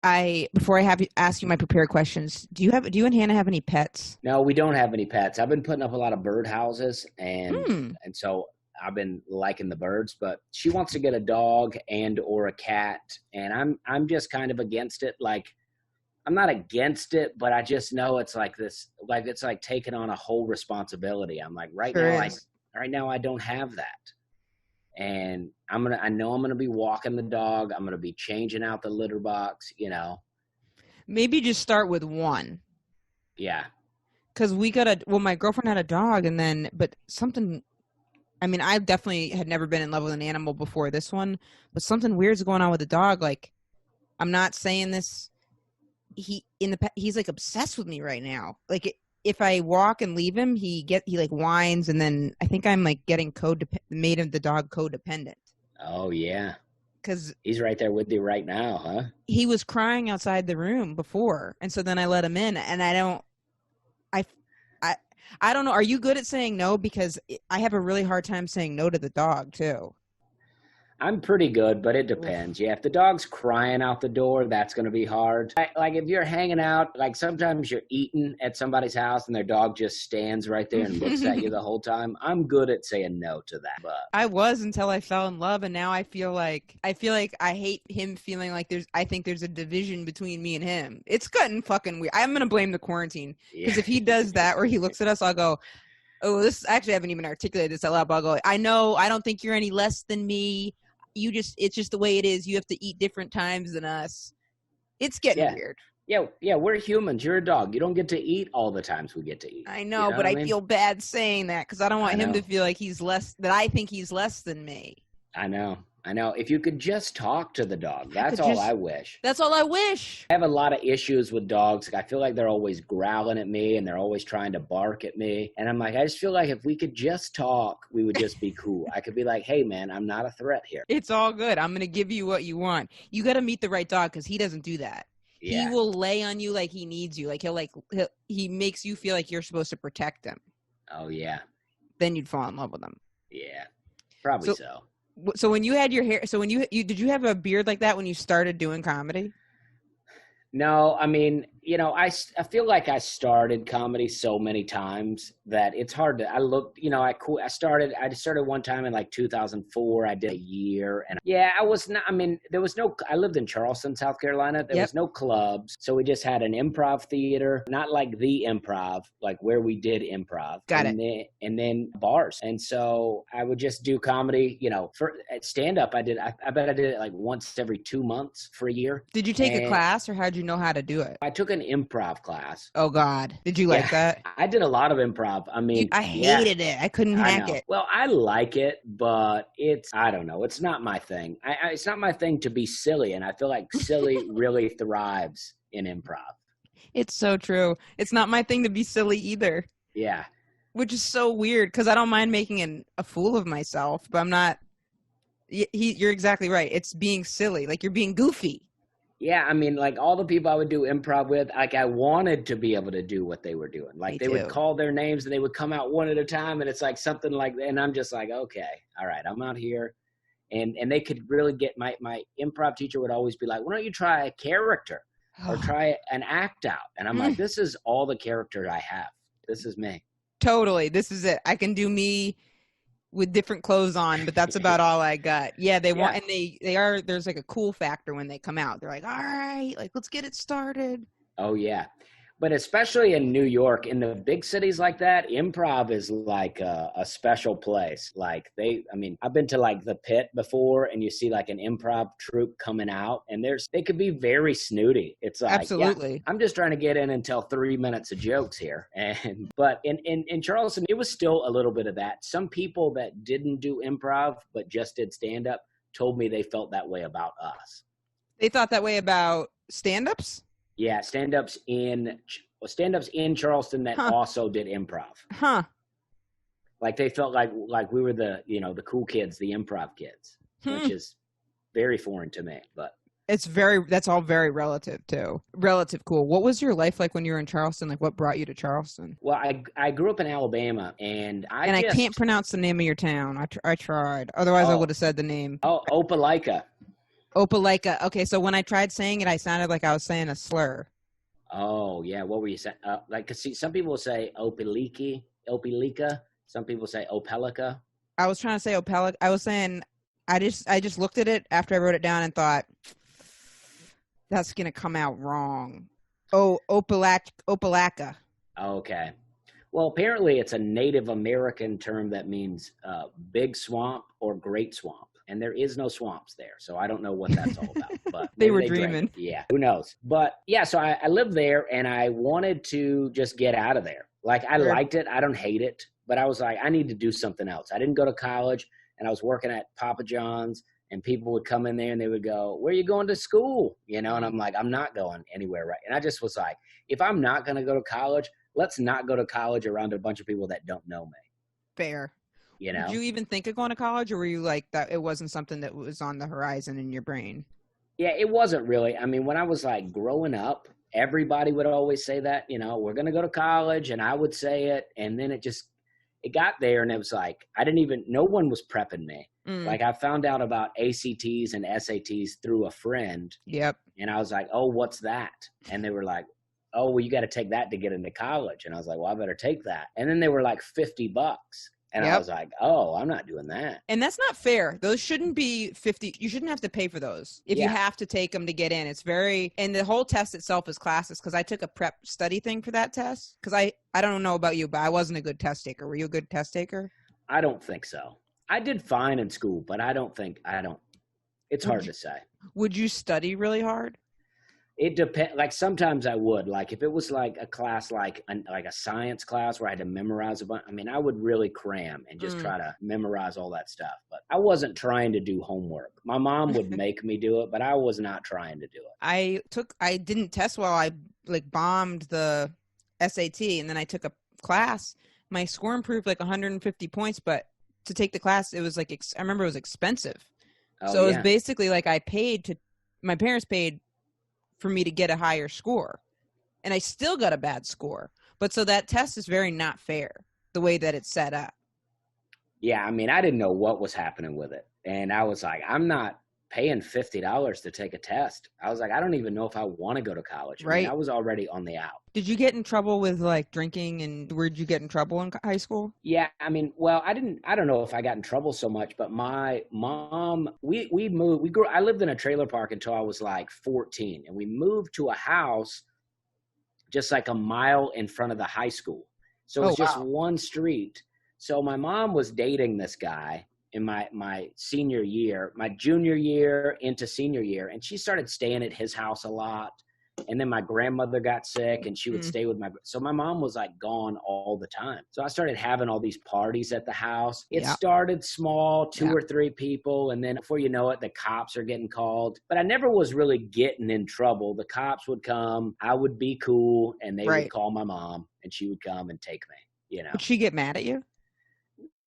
before I have you ask you my prepared questions, do you and Hannah have any pets? No, we don't have any pets. I've been putting up a lot of bird houses, and Hmm. and so I've been liking the birds. But she wants to get a dog and or a cat, and I'm just kind of against it. Like I'm not against it, but I just know it's like this, like it's like taking on a whole responsibility. I'm like Sure is. right now I don't have that, and I know I'm gonna be walking the dog. I'm gonna be changing out the litter box. Maybe just start with one. Yeah, Because my girlfriend had a dog but something, I mean, I definitely had never been in love with an animal before this one, but something weird's going on with the dog. Like, I'm not saying this. He's like obsessed with me right now. Like, if I walk and leave him, he like whines, and then I think I'm like getting made of the dog codependent. oh yeah. Because He's right there with you right now, huh? he was crying outside the room before, and so then I let him in, and I, I, I don't know. Are you good at saying no? Because I have a really hard time saying no to the dog too. I'm pretty good, but it Oof. depends. Yeah, if the dog's crying out the door, that's going to be hard. Like if you're hanging out, like sometimes you're eating at somebody's house and their dog just stands right there and looks at you the whole time. I'm good at saying no to that. But I was until I fell in love, and now I feel like I hate him feeling like I think there's a division between me and him. It's gotten fucking weird. I'm gonna blame the quarantine yeah, because if he does that or he looks at us, I'll go, "Oh, this actually I haven't even articulated this out loud." But I'll go, "I know. I don't think you're any less than me. It's just the way it is. You have to eat different times than us. It's getting yeah, weird." yeah. We're humans. You're a dog. You don't get to eat all the times we get to eat. I You know, know but what I I mean? feel bad saying that because I don't I want him to know. feel like that I think he's less than me. I know. I know. If you could just talk to the dog, I that's could all I just, wish. that's all I wish. I have a lot of issues with dogs. I feel like they're always growling at me and they're always trying to bark at me. And I'm like, I just feel like if we could just talk, we would just be cool. I could be like, hey, man, I'm not a threat here. It's all good. I'm going to give you what you want. You got to meet the right dog because he doesn't do that. He Yeah. will lay on you like he needs you. Like he makes you feel like you're supposed to protect him. Oh, yeah. Then you'd fall in love with him. Yeah. Probably So, so. so when you had your hair, so when did you have a beard like that when you started doing comedy? No, I mean, I feel like I started comedy so many times that it's hard to. I started one time in like 2004. I did a year, and yeah, I was not. I mean, there was no. I lived in Charleston, South Carolina. There Yep. was no clubs, so we just had an improv theater, not like the improv, like where we did improv, Got it. and then bars. And so I would just do comedy. For stand up, I bet I did it like once every 2 months for a year. Did you take a And class or how'd you know how to do it? I took an improv class. Oh God. Did you Yeah, like that? I did a lot of improv. I mean, I yeah, hated it. I couldn't I hack know. it. Well, I like it, but I don't know. It's not my thing. It's not my thing to be silly. And I feel like silly really thrives in improv. It's so true. It's not my thing to be silly either, Yeah. which is so weird because I don't mind making a fool of myself, but I'm not. You're exactly right. It's being silly, like you're being goofy. Yeah. I mean, like all the people I would do improv with, like I wanted to be able to do what they were doing. Like Me they would too. call their names and they would come out one at a time. And it's like something like, and I'm just like, okay, all right, I'm out here. And they could really get my improv teacher would always be like, why don't you try a character or try an act out? And I'm like, this is all the character I have. This is me. Totally. This is it. I can do me with different clothes on, but that's about all I got. Yeah, they want, Yeah. and there's like a cool factor when they come out. They're like, all right, like let's get it started. Oh, yeah. But especially in New York, in the big cities like that, improv is like a special place. Like I've been to like the Pit before and you see like an improv troupe coming out and they could be very snooty. It's like, Absolutely. yeah, I'm just trying to get in and tell 3 minutes of jokes here. But in Charleston, it was still a little bit of that. Some people that didn't do improv, but just did stand up told me they felt that way about us. They thought that way about stand-ups? Yeah, stand-ups in Charleston that Huh. also did improv. Huh. Like they felt like we were the cool kids, the improv kids, which is very foreign to me. But That's all very relative too. Relative cool. What was your life like when you were in Charleston? Like what brought you to Charleston? well, I grew up in Alabama, and I can't pronounce the name of your town. I tried. Otherwise, I would have said the name. Opelika. Opelika. Okay, so when I tried saying it, I sounded like I was saying a slur. Oh yeah, what were you saying? Like, 'cause see, some people say Opelika. Some people say Opelika. I was trying to say Opelika. I was saying I just looked at it after I wrote it down and thought that's gonna come out wrong. Oh, Opelaka. Okay. Well, apparently it's a Native American term that means big swamp or great swamp. And there is no swamps there. So I don't know what that's all about. But They maybe were they drank dreaming. it. Yeah, who knows? But yeah, so I lived there and I wanted to just get out of there. Like I Sure. liked it. I don't hate it. But I was like, I need to do something else. I didn't go to college and I was working at Papa John's and people would come in there and they would go, where are you going to school? You know, and I'm like, I'm not going anywhere right. And I just was like, if I'm not going to go to college, let's not go to college around a bunch of people that don't know me, Fair. you Did know? you even think of going to college, or were you like that? It wasn't something that was on the horizon in your brain. Yeah, it wasn't really. I mean, when I was like growing up, everybody would always say that, you know, we're going to go to college. And I would say it. And then it got there and it was like, no one was prepping me. Like I found out about ACTs and SATs through a friend. Yep. And I was like, oh, what's that? And they were like, oh, well, you got to take that to get into college. And I was like, well, I better take that. And then they were like $50. And I Yep. was like, oh, I'm not doing that. And that's not fair. Those shouldn't be 50. You shouldn't have to pay for those if you Yeah. have to take them to get in. It's very, and the whole test itself is classes, because I took a prep study thing for that test. Because I don't know about you, but I wasn't a good test taker. Were you a good test taker? I don't think so. I did fine in school, but it's hard to say. Would you study really hard? It depends. Like sometimes I would, like if it was like a class, like a science class where I had to memorize a bunch. I mean, I would really cram and just try to memorize all that stuff. But I wasn't trying to do homework. My mom would make me do it, but I was not trying to do it. I didn't test well. I like bombed the SAT, and then I took a class. My score improved like 150 points, but to take the class, it was like, I remember it was expensive. Oh, So it was yeah. basically like my parents paid for me to get a higher score, and I still got a bad score. But so that test is very not fair, the way that it's set up. Yeah, I mean, I didn't know what was happening with it. And I was like, I'm not paying $50 to take a test. I was like, I don't even know if I want to go to college. Right. I mean, I was already on the out. Did you get in trouble with like drinking, and where did you get in trouble in high school? Yeah, I mean, well, I don't know if I got in trouble so much, but my mom, we moved, I lived in a trailer park until I was like 14, and we moved to a house just like a mile in front of the high school. So it's just one street. So my mom was dating this guy in my senior year, my junior year into senior year, and she started staying at his house a lot. And then my grandmother got sick and she would stay with so my mom was like gone all the time. So I started having all these parties at the house. It started small, two or three people. And then before you know it, the cops are getting called. But I never was really getting in trouble. The cops would come, I would be cool, and they would call my mom and she would come and take me, you know. Would she get mad at you?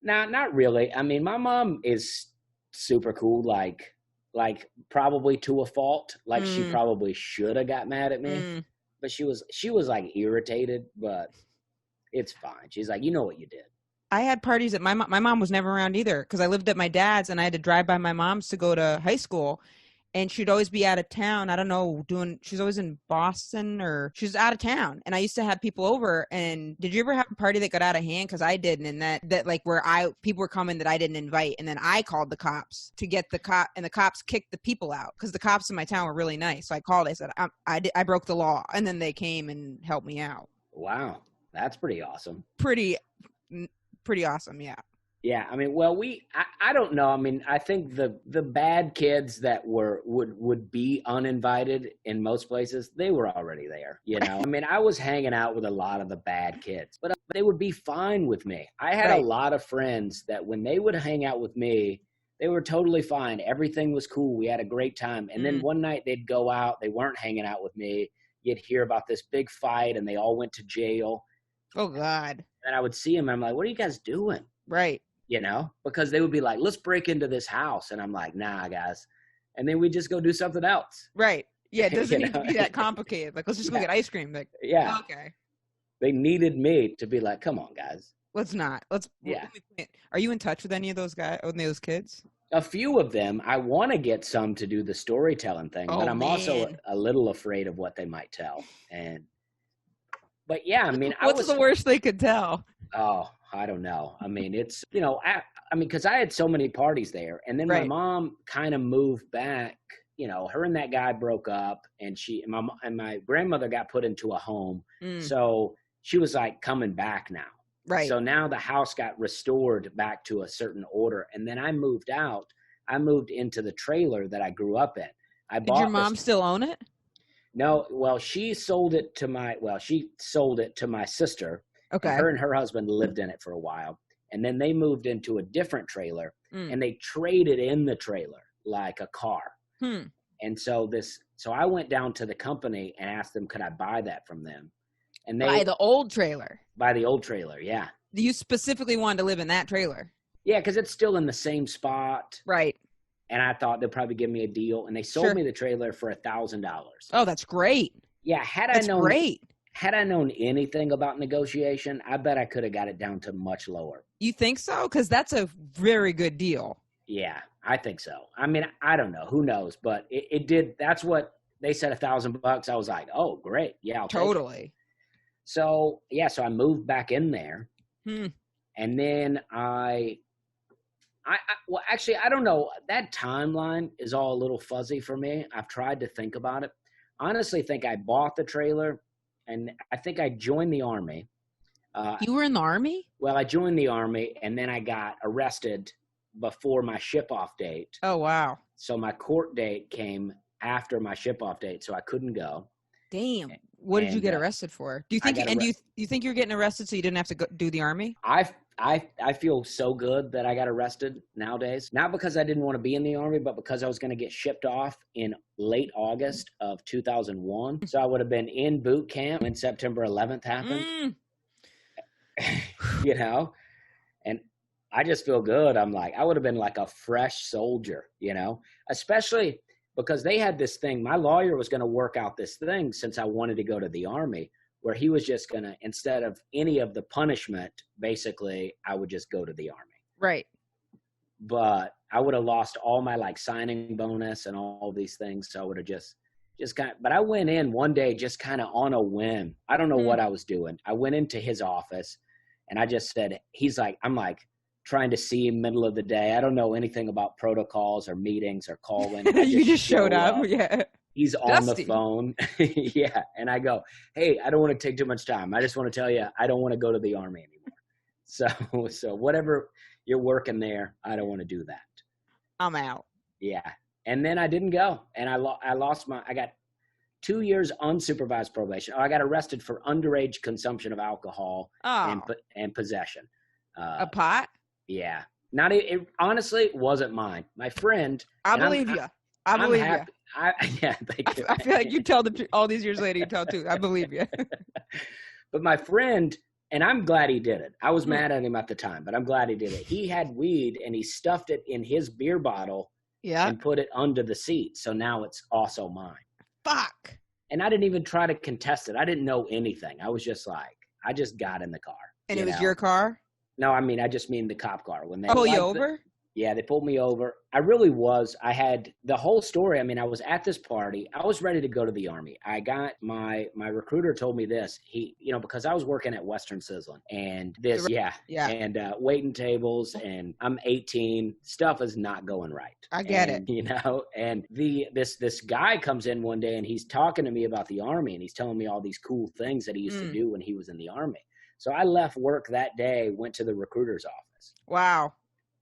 Nah, not really. I mean, my mom is super cool. Like probably to a fault. Like she probably should have got mad at me, but she was like irritated, but it's fine. She's like, you know what you did. I had parties at my mom was never around either, because I lived at my dad's and I had to drive by my mom's to go to high school, and she'd always be out of town. I don't know, she's always in Boston, or she's out of town. And I used to have people over. And did you ever have a party that got out of hand? Because I didn't. And that like where people were coming that I didn't invite, and then I called the cops to get and the cops kicked the people out, because the cops in my town were really nice. So I called. I said I broke the law, and then they came and helped me out. Wow, that's pretty awesome. Pretty awesome, yeah. Yeah, I mean, well, I don't know. I mean, I think the bad kids that would be uninvited in most places, they were already there, you know? I mean, I was hanging out with a lot of the bad kids, but they would be fine with me. I had a lot of friends that when they would hang out with me, they were totally fine. Everything was cool. We had a great time. And then one night they'd go out. They weren't hanging out with me. You'd hear about this big fight, and they all went to jail. Oh, God. And I would see them, and I'm like, what are you guys doing? Right. You know, because they would be like, let's break into this house. And I'm like, nah, guys. And then we just go do something else. Right. Yeah, it doesn't need to be that complicated. Like, let's just go get ice cream. Like, yeah. Okay. They needed me to be like, come on, guys. Let's not. Are you in touch with any of those guys, or any of those kids? a few of them. I want to get some to do the storytelling thing, but I'm also a little afraid of what they might tell. But yeah, I mean, what's the worst they could tell? Oh, I don't know. I mean, it's, you know, I mean, because I had so many parties there, and then my mom kind of moved back. You know, her and that guy broke up, and my grandmother got put into a home. So she was like coming back now. Right. So now the house got restored back to a certain order. And then I moved out. I moved into the trailer that I grew up in. Did your mom still own it? No. Well, she sold it to my sister. Okay. And her and her husband lived in it for a while. And then they moved into a different trailer and they traded in the trailer like a car. And so I went down to the company and asked them, could I buy that from them? And they buy the old trailer. Yeah. You specifically wanted to live in that trailer? Yeah, because it's still in the same spot. Right. And I thought they'd probably give me a deal, and they sold me the trailer for $1,000. Oh, that's great. Yeah, had I known anything about negotiation, I bet I could have got it down to much lower. You think so? Because that's a very good deal. Yeah, I think so. I mean, I don't know. Who knows? But it did. That's what they said, $1,000. I was like, oh, great. Yeah, I'll totally. Take it. So, yeah, so I moved back in there. And then well, actually, I don't know. That timeline is all a little fuzzy for me. I've tried to think about it. I honestly think I bought the trailer, and I think I joined the Army. You were in the Army? Well, I joined the Army, and then I got arrested before my ship-off date. Oh, wow. So my court date came after my ship-off date, so I couldn't go. Damn. What did you get arrested for? Do you think you think you're getting arrested so you didn't have to do the Army? I feel so good that I got arrested nowadays. Not because I didn't want to be in the Army, but because I was going to get shipped off in late August of 2001. So I would have been in boot camp when September 11th happened. You know? And I just feel good. I'm like, I would have been like a fresh soldier, you know? Especially because they had this thing. My lawyer was going to work out this thing since I wanted to go to the Army, where he was just going to, instead of any of the punishment, basically, I would just go to the Army. Right. But I would have lost all my like signing bonus and all these things. So I would have just but I went in one day just kind of on a whim. I don't know what I was doing. I went into his office and I just said, I'm like trying to see him middle of the day. I don't know anything about protocols or meetings or calling. You just showed up. Yeah. He's on the phone. Yeah. And I go, hey, I don't want to take too much time. I just want to tell you, I don't want to go to the Army anymore. So whatever you're working there, I don't want to do that. I'm out. Yeah. And then I didn't go. And I got 2 years unsupervised probation. I got arrested for underage consumption of alcohol and possession. A pot? Yeah. It honestly wasn't mine. My friend. I believe you. I believe you. Yeah, thank you. I feel like you tell the truth. All these years later, you tell too. I believe you. But my friend, and I'm glad he did it. I was mad at him at the time, but I'm glad he did it. He had weed and he stuffed it in his beer bottle and put it under the seat. So now it's also mine. Fuck. And I didn't even try to contest it. I didn't know anything. I was just like, I just got in the car. And it was your car? No, I just mean the cop car. When they pull you over? Yeah, they pulled me over. I really was. I had the whole story. I mean, I was at this party. I was ready to go to the Army. I got my recruiter told me this. He, because I was working at Western Sizzling and this, and waiting tables, and I'm 18. Stuff is not going right. I get it. And this guy comes in one day and he's talking to me about the Army and he's telling me all these cool things that he used to do when he was in the Army. So I left work that day, went to the recruiter's office. Wow.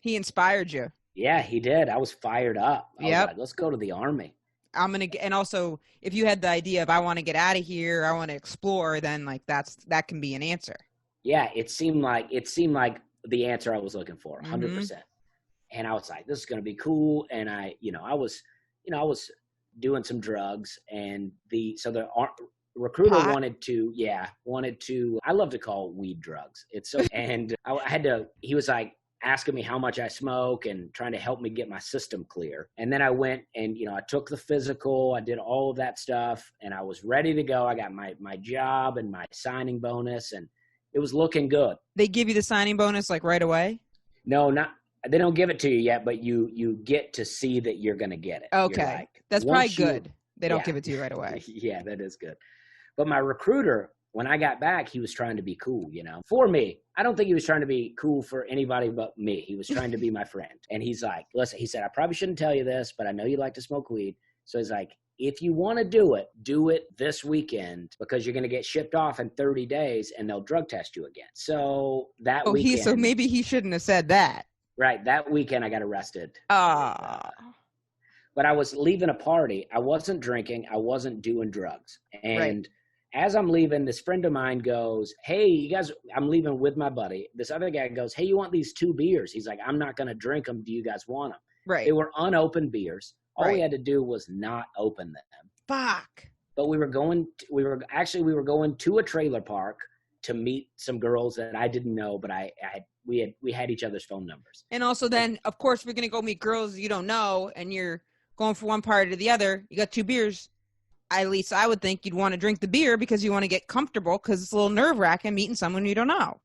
He inspired you. Yeah, he did. I was fired up. I was like, let's go to the Army. And also, if you had the idea of, I want to get out of here, I want to explore, then like that can be an answer. Yeah, it seemed like the answer I was looking for, 100%. And I was like, this is going to be cool. And I was doing some drugs, and the recruiter wanted to, I love to call weed drugs. It's so, and he was like, asking me how much I smoke and trying to help me get my system clear. And then I went and, I took the physical, I did all of that stuff, and I was ready to go. I got my job and my signing bonus, and it was looking good. They give you the signing bonus like right away? No, not They don't give it to you yet, but you get to see that you're going to get it. Okay. Like, that's probably good. They don't yeah. give it to you right away. Yeah, that is good. But my recruiter, when I got back, he was trying to be cool, for me. I don't think he was trying to be cool for anybody but me. He was trying to be my friend. And he's like, listen, he said, I probably shouldn't tell you this, but I know you like to smoke weed. So he's like, if you want to do it this weekend, because you're going to get shipped off in 30 days and they'll drug test you again. So that weekend. So maybe he shouldn't have said that. Right. That weekend I got arrested. But I was leaving a party. I wasn't drinking. I wasn't doing drugs. And as I'm leaving, this friend of mine goes, hey, you guys, I'm leaving with my buddy. This other guy goes, hey, you want these 2 beers? He's like, I'm not going to drink them. Do you guys want them? Right. They were unopened beers. All we had to do was not open them. Fuck. But we were going to a trailer park to meet some girls that I didn't know, but we had each other's phone numbers. And also then, of course, we're going to go meet girls you don't know, and you're going from one party to the other. You got 2 beers. At least I would think you'd want to drink the beer because you want to get comfortable, because it's a little nerve-wracking meeting someone you don't know.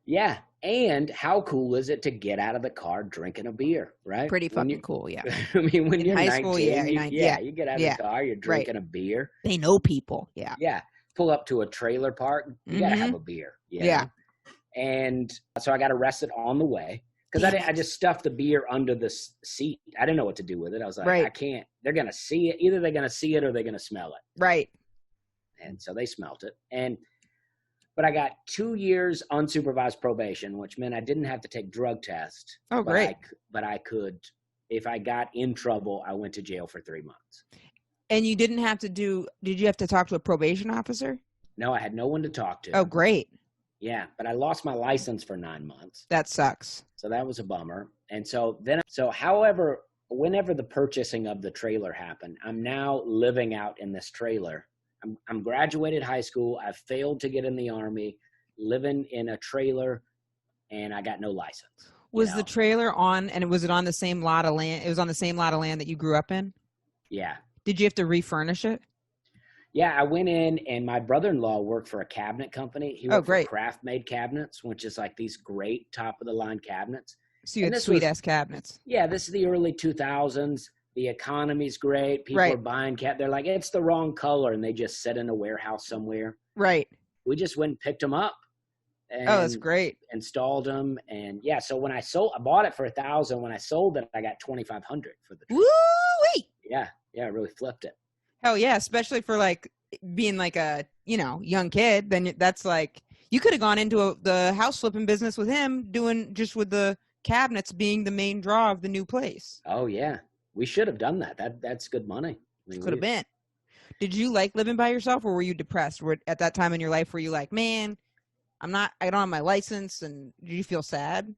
Yeah. And how cool is it to get out of the car drinking a beer, right? Pretty fucking cool, yeah. I mean, when in you're high 19, school, you get out of the car, you're drinking a beer. They know people, yeah. Yeah. Pull up to a trailer park, you got to have a beer. Yeah. And so I got arrested on the way because I just stuffed the beer under the seat. I didn't know what to do with it. I was like, I can't. They're going to see it. Either they're going to see it or they're going to smell it. Right. And so they smelt it. But I got 2 years unsupervised probation, which meant I didn't have to take drug test. Oh, great. But I could, if I got in trouble, I went to jail for 3 months. And you did you have to talk to a probation officer? No, I had no one to talk to. Oh, great. Yeah, but I lost my license for 9 months. That sucks. So that was a bummer. And so whenever the purchasing of the trailer happened, I'm now living out in this trailer. I'm graduated high school. I failed to get in the Army, living in a trailer, and I got no license. Was the trailer was it on the same lot of land? It was on the same lot of land that you grew up in? Yeah. Did you have to refurnish it? Yeah, I went in, and my brother-in-law worked for a cabinet company. He worked for Craft Made Cabinets, which is like these great top-of-the-line cabinets. So you had sweet-ass cabinets. Yeah, this is the early 2000s. The economy's great. People are buying They're like, it's the wrong color, and they just sit in a warehouse somewhere. Right. We just went and picked them up. And that's great. Installed them, and yeah. So when I bought it for $1,000. When I sold it, I got $2,500 for the. Woo-wee! Yeah, I really flipped it. Hell yeah, especially for like being like a young kid. Then that's like you could have gone into the house flipping business with him, doing just with the cabinets being the main draw of the new place. Oh yeah. We should have done that. That's good money. Could have been. Did you like living by yourself, or were you depressed? At that time in your life, were you like, man, I don't have my license, and did you feel sad?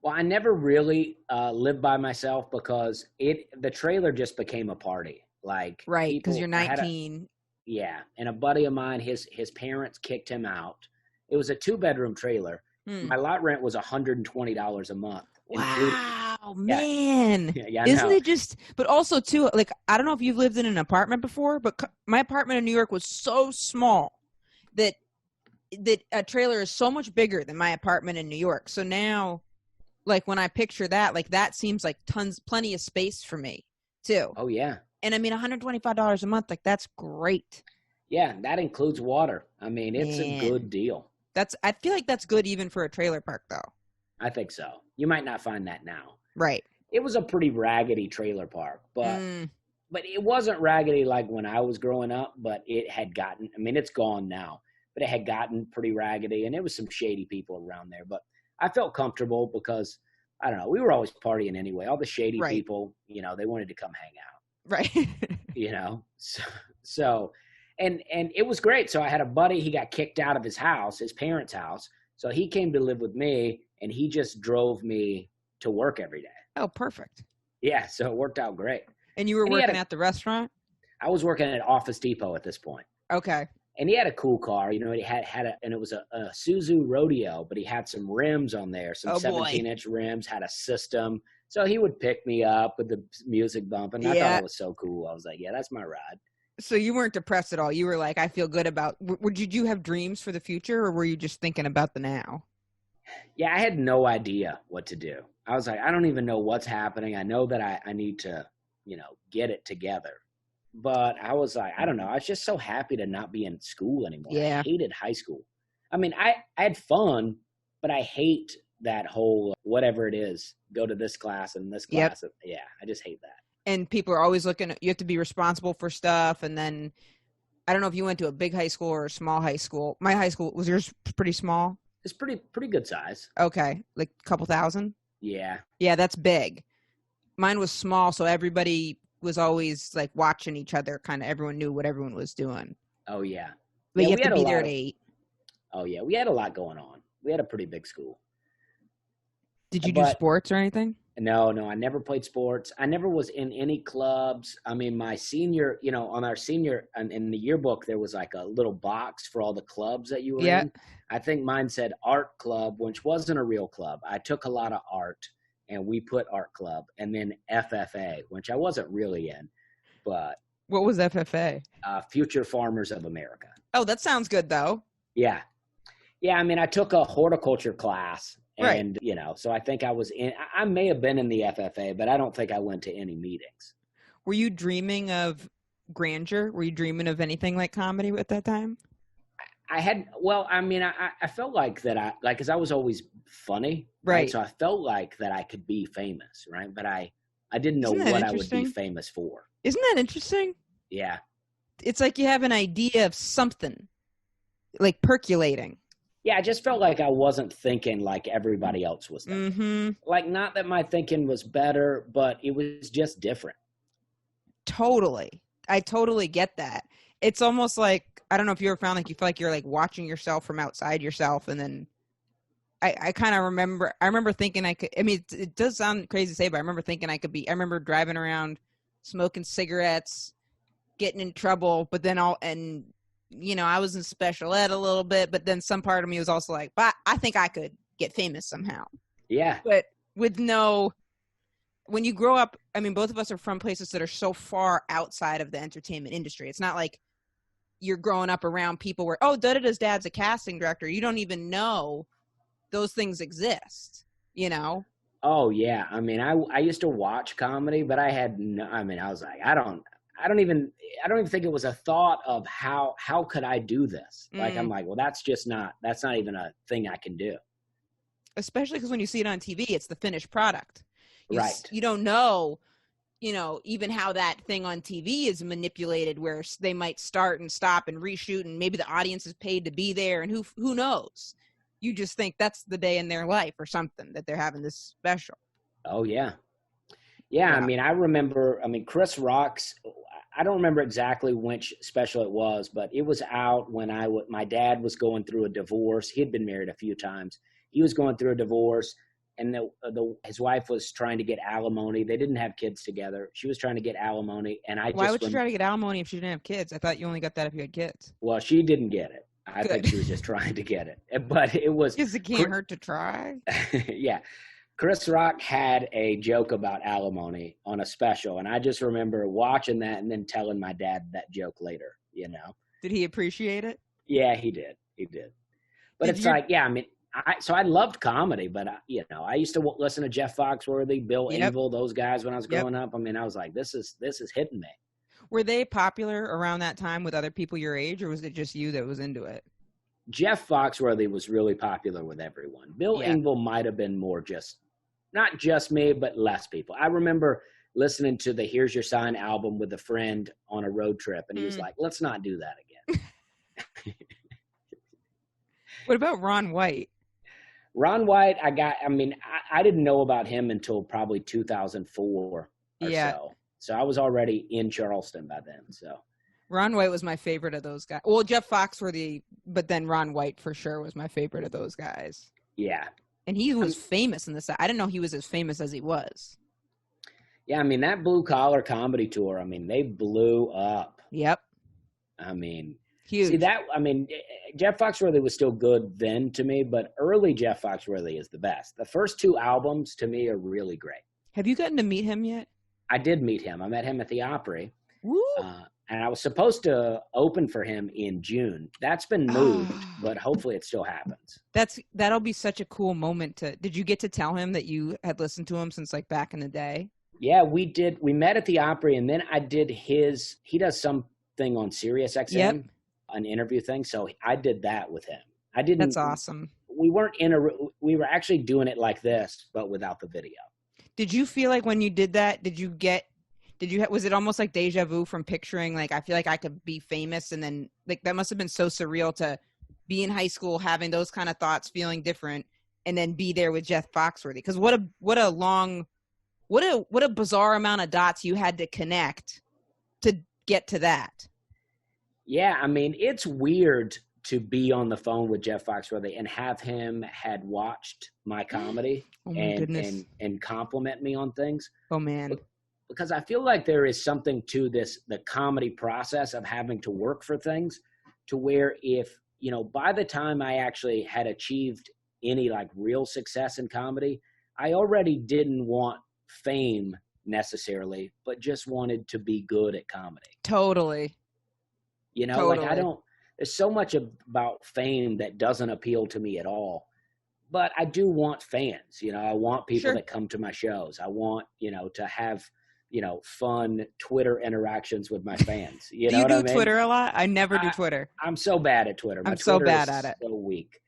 Well, I never really lived by myself because the trailer just became a party. Like because you're 19. And a buddy of mine, his parents kicked him out. It was a 2-bedroom trailer. My lot rent was $120 a month. Wow, man. Yeah, isn't it just, but also too, like, I don't know if you've lived in an apartment before, but my apartment in New York was so small that a trailer is so much bigger than my apartment in New York. So now, like, when I picture that, like, that seems like plenty of space for me too. Oh yeah. And I mean, $125 a month, like, that's great. Yeah, that includes water. I mean, it's a good deal. I feel like that's good even for a trailer park though. I think so. You might not find that now. Right. It was a pretty raggedy trailer park, but it wasn't raggedy like when I was growing up, but it had gotten, I mean, it's gone now, but it had gotten pretty raggedy, and it was some shady people around there. But I felt comfortable because, I don't know, we were always partying anyway. All the shady people, they wanted to come hang out. Right. So and it was great. So I had a buddy, he got kicked out of his house, his parents' house. So he came to live with me, and he just drove me to work every day. Oh, perfect. Yeah, so it worked out great. And you were working at the restaurant? I was working at Office Depot at this point. Okay. And he had a cool car. He and it was a Suzu Rodeo, but he had some rims on there, some 17-inch rims, had a system. So he would pick me up with the music bumping. I thought it was so cool. I was like, yeah, that's my ride. So you weren't depressed at all. You were like, I feel good about, did you have dreams for the future, or were you just thinking about the now? Yeah, I had no idea what to do. I was like, I don't even know what's happening. I know that I need to, get it together. But I was like, I don't know. I was just so happy to not be in school anymore. I Yeah. hated high school. I mean, I had fun, but I hate that whole whatever it is, go to this class and this Yep. class. Yeah, I just hate that. And people are always looking, you have to be responsible for stuff. And then I don't know if you went to a big high school or a small high school. My high school, was yours pretty small? It's pretty good size. Okay. Like a couple thousand? Yeah. Yeah, that's big. Mine was small, so everybody was always like watching each other. Kind of everyone knew what everyone was doing. Oh yeah. But Yeah, you we have had to a be there lot at of 8. Oh yeah, we had a lot going on. We had a pretty big school. Did you do But sports or anything? no, I never played sports. I never was in any clubs. I mean, my senior, on our senior, in the yearbook, there was like a little box for all the clubs that you were Yeah. in. I think mine said art club, which wasn't a real club. I took a lot of art and we put art club, and then FFA, which I wasn't really in, but What was FFA? Future Farmers of America. Oh, that sounds good though. Yeah. Yeah. I mean, I took a horticulture class. Right. And, so I think I was I may have been in the FFA, but I don't think I went to any meetings. Were you dreaming of grandeur? Were you dreaming of anything like comedy at that time? I felt like that because I was always funny. Right. So I felt like that I could be famous. Right. But I didn't know Isn't that what I would be interesting? famous for. Isn't that interesting? Yeah. It's like you have an idea of something like percolating. Yeah. I just felt like I wasn't thinking like everybody else was thinking. Mm-hmm. Like, not that my thinking was better, but it was just different. Totally. I totally get that. It's almost like, I don't know if you ever found like you feel like you're like watching yourself from outside yourself. And then I kind of remember thinking I could, I mean, it does sound crazy to say, but I remember thinking I remember driving around smoking cigarettes, getting in trouble, but then I was in special ed a little bit, but then some part of me was also like, but I think I could get famous somehow. Yeah. But when you grow up, I mean, both of us are from places that are so far outside of the entertainment industry. It's not like you're growing up around people where, oh, da-da-da's dad's a casting director. You don't even know those things exist, Oh yeah. I mean, I used to watch comedy, but I was like, I don't even think it was a thought of how could I do this? Like, I'm like, well, that's not even a thing I can do. Especially because when you see it on TV, it's the finished product. Right. You don't know, even how that thing on TV is manipulated, where they might start and stop and reshoot, and maybe the audience is paid to be there, and who knows? You just think that's the day in their life or something that they're having this special. Oh yeah. Yeah. I mean, I remember, Chris Rock's, I don't remember exactly which special it was, but it was out when my dad was going through a divorce. He had been married a few times. He was going through a divorce, and his wife was trying to get alimony. They didn't have kids together. She was trying to get alimony, and Why would you try to get alimony if she didn't have kids? I thought you only got that if you had kids. Well, she didn't get it. I think she was just trying to get it, but it was because it can't hurt to try. Yeah. Chris Rock had a joke about alimony on a special, and I just remember watching that and then telling my dad that joke later, Did he appreciate it? Yeah, he did. But I loved comedy, but I used to listen to Jeff Foxworthy, Bill Engvall, those guys when I was growing up. I mean, I was like, this is hitting me. Were they popular around that time with other people your age, or was it just you that was into it? Jeff Foxworthy was really popular with everyone. Bill Engvall might have been more not just me, but less people. I remember listening to the Here's Your Sign album with a friend on a road trip, and he was like, let's not do that again. What about Ron White? Ron White, I didn't know about him until probably 2004 or so. So I was already in Charleston by then. So Ron White was my favorite of those guys. Well, Jeff Foxworthy, but then Ron White for sure was my favorite of those guys. Yeah. And he was famous in this. I didn't know he was as famous as he was. Yeah, I mean, that Blue Collar Comedy Tour, they blew up. Yep. Huge. See, Jeff Foxworthy was still good then to me, but early Jeff Foxworthy is the best. The first 2 albums to me are really great. Have you gotten to meet him yet? I did meet him. I met him at the Opry. Woo! And I was supposed to open for him in June. That's been moved, but hopefully it still happens. That'll be such a cool moment did you get to tell him that you had listened to him since like back in the day? Yeah, we did. We met at the Opry, and then I did he does something on Sirius XM, an interview thing. So I did that with him. That's awesome. We were actually doing it like this, but without the video. Did you feel like when you did that, was it almost like deja vu from picturing, like, I feel like I could be famous, and then like that must have been so surreal to be in high school, having those kind of thoughts, feeling different, and then be there with Jeff Foxworthy. Because what a bizarre amount of dots you had to connect to get to that. Yeah, I mean, it's weird to be on the phone with Jeff Foxworthy and have him had watched my comedy and compliment me on things. Oh man. Because I feel like there is something to the comedy process of having to work for things, to where if, by the time I actually had achieved any like real success in comedy, I already didn't want fame necessarily, but just wanted to be good at comedy. Totally. Like there's so much about fame that doesn't appeal to me at all. But I do want fans, I want people that come to my shows. I want, to have, fun Twitter interactions with my fans. Do you do Twitter a lot? I never do Twitter. I'm so bad at Twitter. I'm so bad at it. So weak.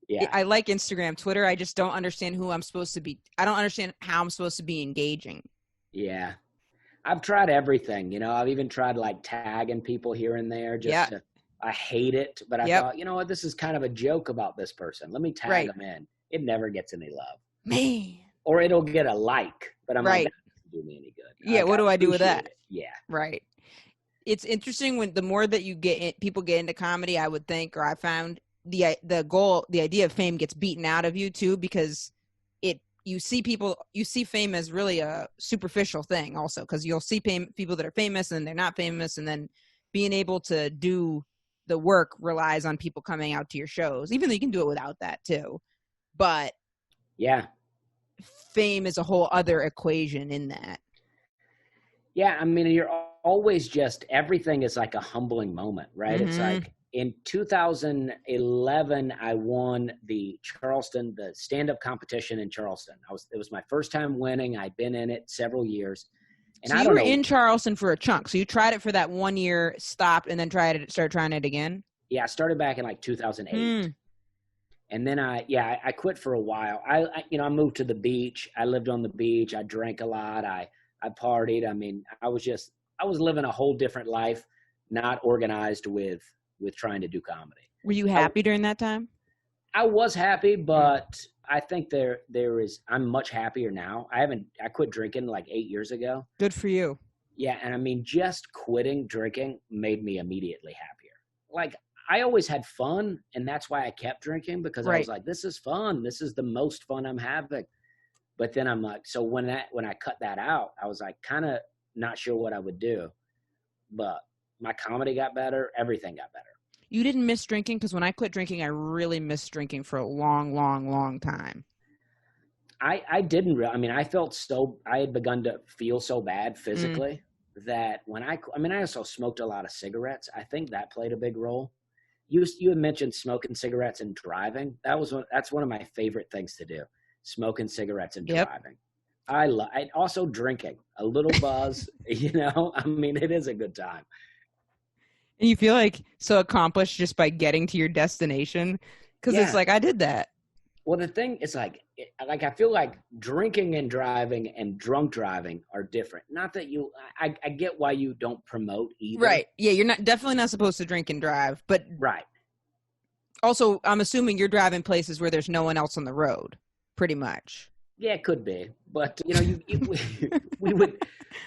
Yeah. I like Instagram. Twitter, I just don't understand who I'm supposed to be. I don't understand how I'm supposed to be engaging. Yeah. I've tried everything. I've even tried like tagging people here and there. I hate it, but I thought, you know what, this is kind of a joke about this person. Let me tag them in. It never gets any love. Man. Or it'll get a like, but I'm like, that doesn't do me any good. Yeah, what do I do with that? Yeah. Right. It's interesting when the more that people get into comedy, I would think, or I found the idea of fame gets beaten out of you too, because you see fame as really a superficial thing also, because you'll see people that are famous and they're not famous, and then being able to do the work relies on people coming out to your shows, even though you can do it without that too. But yeah, fame is a whole other equation in that. Yeah, I mean, you're always everything is like a humbling moment, right? Mm-hmm. It's like in 2011, I won the stand-up competition in Charleston. It was my first time winning. I'd been in it several years. And so you were in Charleston for a chunk. So you tried it for that 1 year, stopped, and then started trying it again? Yeah, I started back in like 2008. And then I quit for a while. I moved to the beach. I lived on the beach. I drank a lot. I partied. I mean, I was living a whole different life, not organized with trying to do comedy. Were you happy during that time? I was happy, but I think I'm much happier now. I quit drinking like 8 years ago. Good for you. Yeah. And I mean, just quitting drinking made me immediately happier. Like, I always had fun, and that's why I kept drinking, because I was like, this is fun. This is the most fun I'm having. But then I'm like, so when I cut that out, I was like kind of not sure what I would do. But my comedy got better. Everything got better. You didn't miss drinking? Because when I quit drinking, I really missed drinking for a long, long, long time. I didn't I mean, I had begun to feel so bad physically that when I also smoked a lot of cigarettes. I think that played a big role. You had mentioned smoking cigarettes and driving. That's one of my favorite things to do. Smoking cigarettes and driving. I also drinking, a little buzz, I mean, it is a good time. And you feel like so accomplished just by getting to your destination, because it's like, I did that. Well, the thing is I feel like drinking and driving and drunk driving are different. Not that I get why you don't promote either. Right. Yeah. You're definitely not supposed to drink and drive, but right. Also, I'm assuming you're driving places where there's no one else on the road, pretty much. Yeah, it could be. But, we would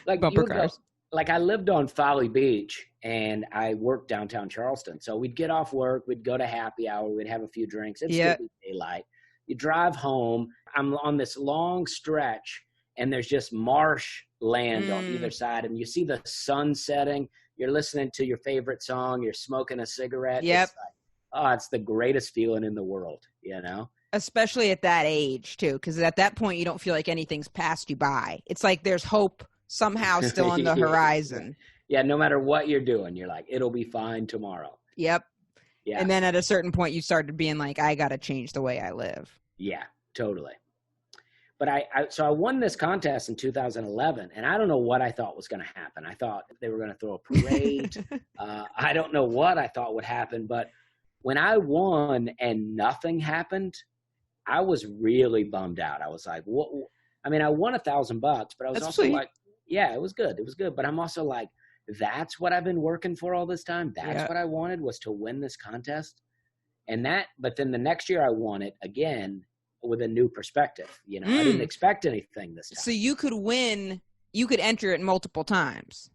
like bumper cars. Like I lived on Folly Beach and I worked downtown Charleston. So we'd get off work, we'd go to happy hour, we'd have a few drinks. It'd still be daylight. You drive home. I'm on this long stretch and there's just marsh land on either side. And you see the sun setting. You're listening to your favorite song. You're smoking a cigarette. Yep. It's the greatest feeling in the world, Especially at that age, too, because at that point, you don't feel like anything's passed you by. It's like there's hope somehow still on the horizon. Yeah, no matter what you're doing, you're like, it'll be fine tomorrow. Yep. Yeah. And then at a certain point, you started being like, I got to change the way I live. Yeah, totally. But so I won this contest in 2011, and I don't know what I thought was going to happen. I thought they were going to throw a parade. I don't know what I thought would happen, but when I won and nothing happened, I was really bummed out. I was like, what? I mean, I won $1,000, but I was also like, yeah, it was good. It was good. But I'm also like, that's what I've been working for all this time. That's what I wanted, was to win this contest. But then the next year I won it again with a new perspective. I didn't expect anything this time. So you could win, you could enter it multiple times.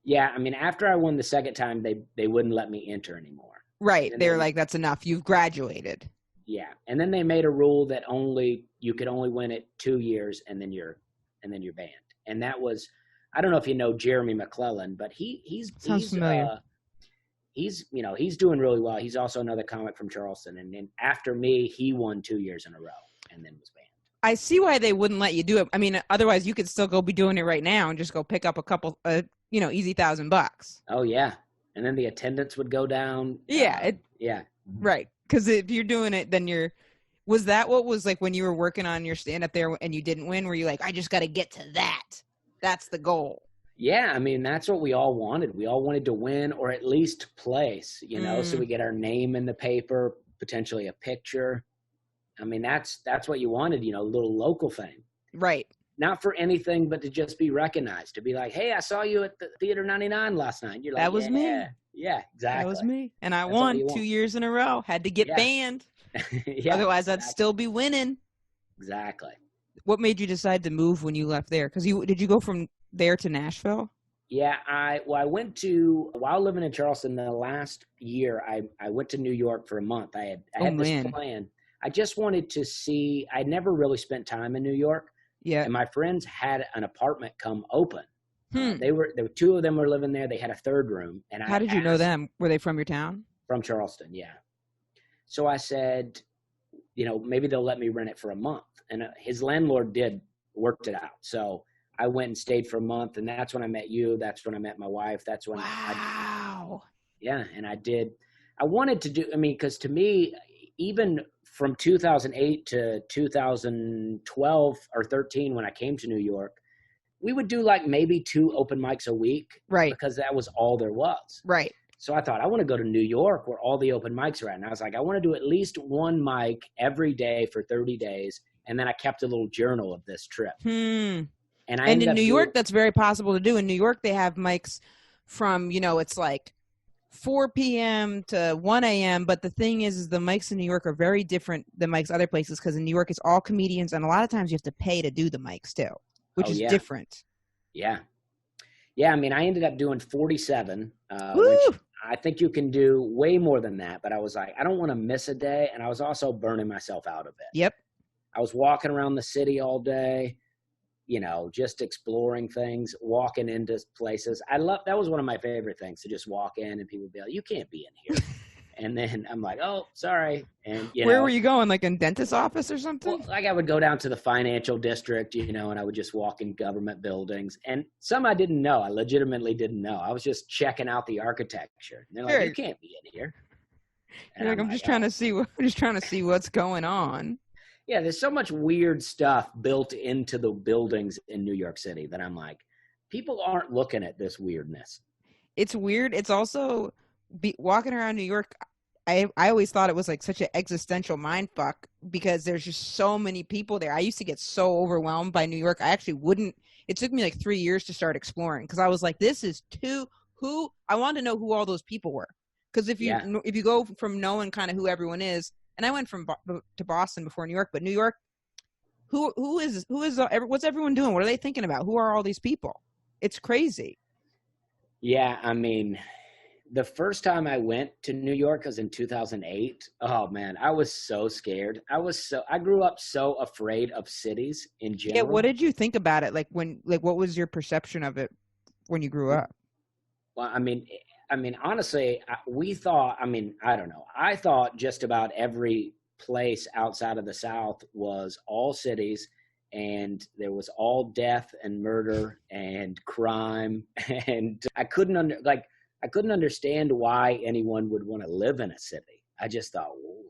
Yeah. I mean, after I won the second time, they wouldn't let me enter anymore. Right. They're like, that's enough. You've graduated. Yeah. And then they made a rule that you could only win it 2 years and then you're banned. And that was, I don't know if you know Jeremy McClellan, but he's familiar. He's doing really well. He's also another comic from Charleston. And then after me, he won 2 years in a row and then was banned. I see why they wouldn't let you do it. I mean, otherwise you could still go be doing it right now and just go pick up a couple, easy $1,000. Oh yeah. And then the attendance would go down. Yeah. Yeah. Right. Because if you're doing it, then was that what was like when you were working on your stand up there and you didn't win? Were you like, I just got to get to that? That's the goal. Yeah, I mean, that's what we all wanted. We all wanted to win or at least place, so we get our name in the paper, potentially a picture. I mean, that's what you wanted, a little local fame. Right. Not for anything, but to just be recognized, to be like, hey, I saw you at the Theater 99 last night. You're like, that was me. Yeah, exactly. That was me. And I won 2 years in a row. Had to get banned. Yeah, otherwise, I'd still be winning. Exactly. What made you decide to move when you left there? Because did you go from there to Nashville? Yeah, I went to, while living in Charleston the last year, I went to New York for a month. I had this plan. I just wanted to see, I never really spent time in New York. Yeah. And my friends had an apartment come open. There were two of them were living there. They had a third room. And how did you know them? Were they from your town? From Charleston, yeah. So I said, maybe they'll let me rent it for a month. And his landlord worked it out. So I went and stayed for a month, and that's when I met you. That's when I met my wife. That's when wow. And I wanted to do, because to me, even from 2008 to 2012 or 13, when I came to New York, we would do like maybe 2 open mics a week. Right. Because that was all there was. Right. So I thought, I want to go to New York where all the open mics are at. And I was like, I want to do at least 1 mic every day for 30 days. And then I kept a little journal of this trip. And in New York, that's very possible to do. In New York, they have mics from, it's like 4 p.m. to 1 a.m. But the thing is the mics in New York are very different than mics other places, because in New York, it's all comedians. And a lot of times you have to pay to do the mics too, which is different. Yeah. Yeah, I mean, I ended up doing 47, which I think you can do way more than that. But I was like, I don't want to miss a day. And I was also burning myself out a bit. Yep. I was walking around the city all day, just exploring things, walking into places. That was one of my favorite things, to just walk in and people be like, you can't be in here. And then I'm like, oh, sorry. And where were you going? Like in dentist's office or something? Well, like I would go down to the financial district, and I would just walk in government buildings. And some I didn't know. I legitimately didn't know. I was just checking out the architecture. And they're like, you can't be in here. And I'm just trying to see what's going on. Yeah, there's so much weird stuff built into the buildings in New York City that I'm like, people aren't looking at this weirdness. It's weird. It's also walking around New York. I always thought it was like such an existential mind fuck, because there's just so many people there. I used to get so overwhelmed by New York. I actually wouldn't. It took me like 3 years to start exploring, because I was like, this is I wanted to know who all those people were. Because if you go from knowing kind of who everyone is, and I went to Boston before New York, but New York, what's everyone doing? What are they thinking about? Who are all these people? It's crazy. Yeah, I mean, the first time I went to New York was in 2008. Oh man, I was so scared. I grew up so afraid of cities in general. Yeah, what did you think about it? What was your perception of it when you grew up? Well, I mean, honestly, I don't know. I thought just about every place outside of the South was all cities, and there was all death and murder and crime, and I couldn't understand why anyone would want to live in a city. I just thought, whoa,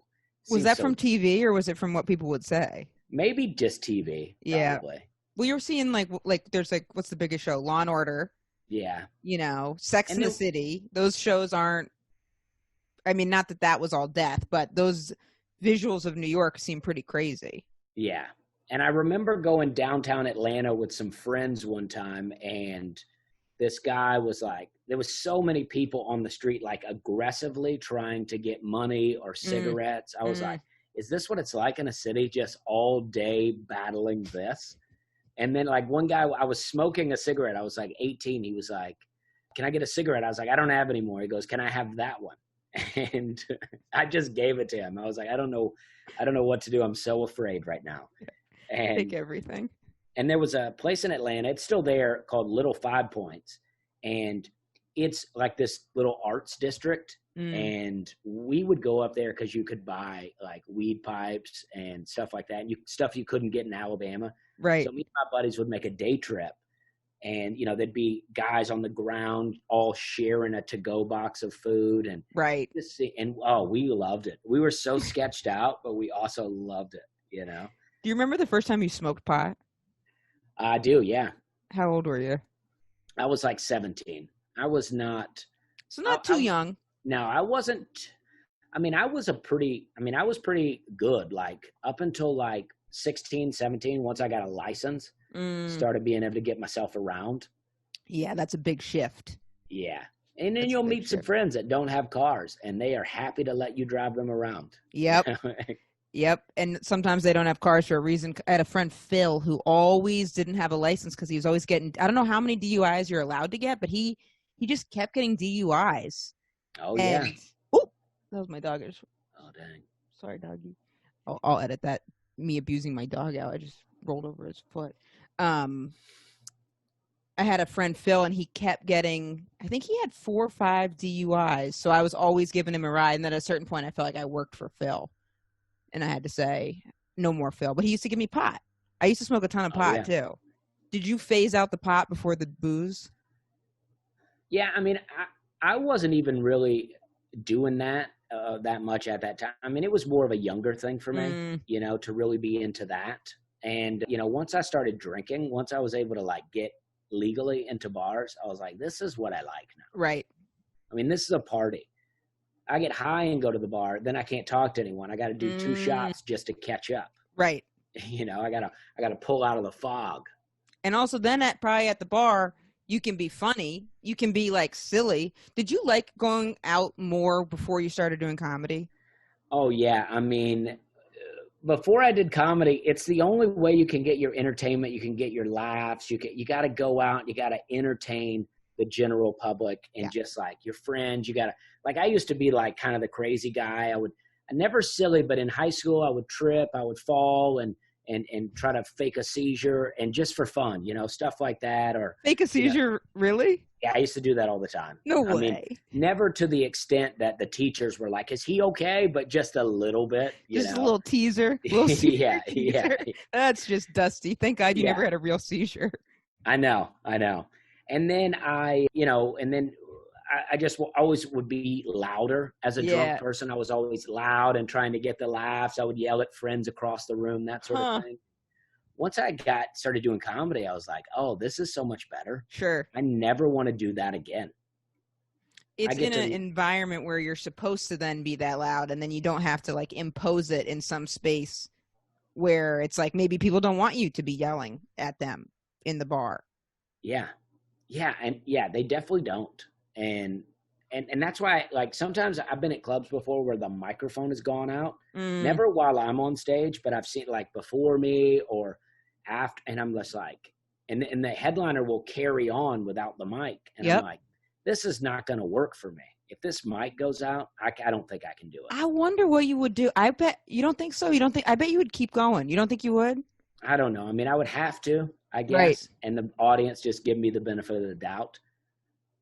Was that from TV or was it from what people would say? Maybe just TV, Yeah. probably. Well, you're seeing like there's like, what's the biggest show? Law and Order. Yeah. You know, Sex and the City. Those shows aren't, I mean, not that that was all death, but those visuals of New York seem pretty crazy. Yeah. And I remember going downtown Atlanta with some friends one time, and this guy was like, there was so many people on the street, like aggressively trying to get money or cigarettes. I was like, is this what it's like in a city? Just all day battling this? And then like one guy, I was smoking a cigarette. I was like 18. He was like, can I get a cigarette? I was like, I don't have any more. He goes, can I have that one? And I just gave it to him. I was like, I don't know what to do. I'm so afraid right now. And take everything. And there was a place in Atlanta, it's still there, called Little 5 Points. And it's like this little arts district. And we would go up there because you could buy like weed pipes and stuff like that. And stuff you couldn't get in Alabama. Right. So me and my buddies would make a day trip. And, you know, there'd be guys on the ground all sharing a to-go box of food. And right. And we loved it. We were so sketched out, but we also loved it, you know. Do you remember the first time you smoked pot? I do, yeah. How old were you? I was like 17. I was not. So not too young. No, I wasn't. I mean, I was pretty good, like up until like 16, 17, once I got a license, started being able to get myself around. Yeah, that's a big shift. Yeah. And then you'll meet some friends that don't have cars, and they are happy to let you drive them around. Yep. Yep. And sometimes they don't have cars for a reason. I had a friend, Phil, who always didn't have a license because he was always getting, I don't know how many DUIs you're allowed to get, but he just kept getting DUIs. Oh, yeah. Oh, that was my dog. Oh, dang. Sorry, doggy. I'll edit that. Me abusing my dog out. I just rolled over his foot. I had a friend, Phil, and he kept getting, I think he had 4 or 5 DUIs. So I was always giving him a ride. And then at a certain point, I felt like I worked for Phil. And I had to say, no more Phil. But he used to give me pot. I used to smoke a ton of pot, too. Did you phase out the pot before the booze? Yeah, I mean, I wasn't even really doing that much at that time. I mean, it was more of a younger thing for me, you know, to really be into that. And, you know, once I started drinking, once I was able to like get legally into bars, I was like, this is what I like now. Right. I mean, this is a party. I get high and go to the bar, then I can't talk to anyone. I got to do 2 shots just to catch up. Right. You know, I gotta pull out of the fog. And also then probably at the bar, you can be funny. You can be like silly. Did you like going out more before you started doing comedy? Oh yeah. I mean, before I did comedy, it's the only way you can get your entertainment. You can get your laughs. You got to go out. You got to entertain the general public and just like your friends. You got to, like, I used to be like kind of the crazy guy. I never silly, but in high school I would trip, I would fall and try to fake a seizure, and just for fun, you know, stuff like that. Or fake a seizure, you know, really? Yeah, I used to do that all the time. No way. I mean, never to the extent that the teachers were like, is he okay? But just a little bit. Just a little teaser. Teaser. Yeah. That's just Dusty. Thank God you never had a real seizure. I know. And then I just always would be louder as a drunk person. I was always loud and trying to get the laughs. I would yell at friends across the room, that sort of thing. Once I started doing comedy, I was like, oh, this is so much better. Sure. I never want to do that again. It's in an environment where you're supposed to then be that loud, and then you don't have to like impose it in some space where it's like maybe people don't want you to be yelling at them in the bar. Yeah. And they definitely don't. And that's why, like, sometimes I've been at clubs before where the microphone has gone out. Never while I'm on stage, but I've seen like before me or after, and I'm just like, and the headliner will carry on without the mic. And I'm like, this is not going to work for me. If this mic goes out, I don't think I can do it. I wonder what you would do. I bet you don't think so. I bet you would keep going. You don't think you would? I don't know. I mean, I would have to, I guess. Right. And the audience just give me the benefit of the doubt.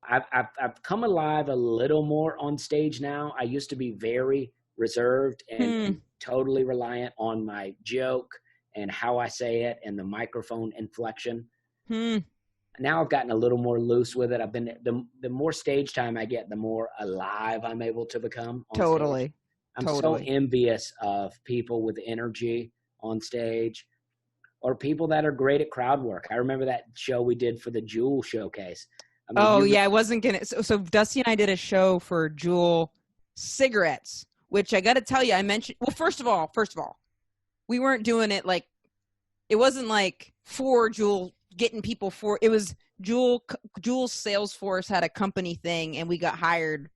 I've come alive a little more on stage now. I used to be very reserved and totally reliant on my joke and how I say it and the microphone inflection. Hmm. Now I've gotten a little more loose with it. I've been the more stage time I get, the more alive I'm able to become on Totally. stage. I'm Totally. so envious of people with energy on stage, or people that are great at crowd work. I remember that show we did for the Jewel showcase. I mean, I wasn't gonna. So Dusty and I did a show for Jewel cigarettes, which I got to tell you, I mentioned. Well, first of all, we weren't doing it like, it wasn't like for Jewel getting people for. It was Jewel's sales force had a company thing, and we got hired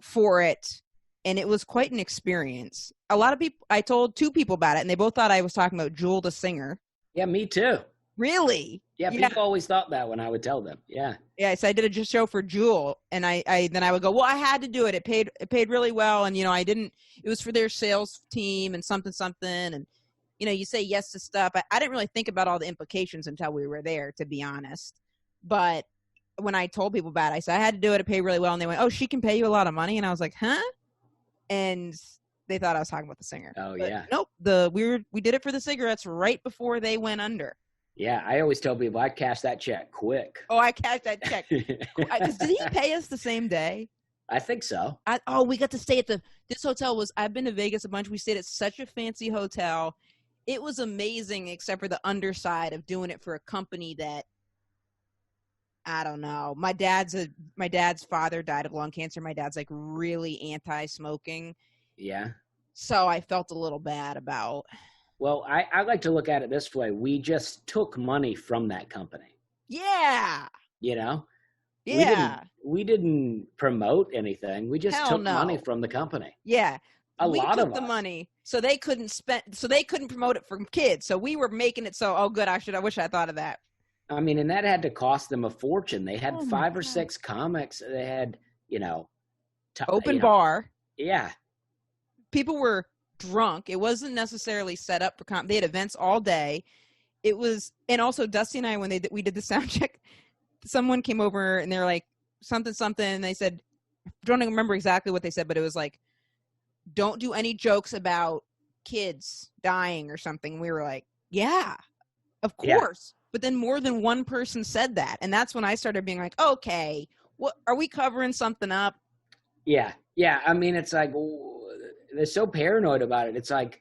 for it, and it was quite an experience. A lot of people. I told 2 people about it, and they both thought I was talking about Jewel the singer. yeah, me too. Really? Yeah, people always thought that when I would tell them. Yeah. Yeah, so I did a show for Jewel, and I then I would go, well, I had to do it. It paid really well, and I didn't. It was for their sales team and something, and you say yes to stuff. I didn't really think about all the implications until we were there, to be honest. But when I told people about it, I said I had to do it. It paid really well, and they went, oh, she can pay you a lot of money, and I was like, huh? And they thought I was talking about the singer. Oh, but yeah. Nope. We did it for the cigarettes right before they went under. Yeah, I always tell people I cash that check quick. Oh, I cashed that check. Because did he pay us the same day? I think so. We got to stay at this hotel was, I've been to Vegas a bunch. We stayed at such a fancy hotel. It was amazing, except for the underside of doing it for a company that, I don't know. My dad's father died of lung cancer. My dad's like really anti-smoking. Yeah. So I felt a little bad about. Well, I like to look at it this way. We just took money from that company. Yeah. Yeah. We didn't promote anything. We just took money from the company. Yeah. We took the money, so they couldn't promote it for kids. So we were making it so, oh, good. I wish I thought of that. I mean, and that had to cost them a fortune. They had 5 or 6 comics. They had, open bar. Yeah. People were drunk. It wasn't necessarily set up for they had events all day. It was, and also Dusty and I, when we did the sound check, someone came over and they're like something, and they said, I don't remember exactly what they said, but it was like, don't do any jokes about kids dying or something. We were like, yeah, of course. Yeah. But then more than one person said that. And that's when I started being like, okay, what are we covering something up? Yeah. Yeah. I mean, it's like, they're so paranoid about it. It's like,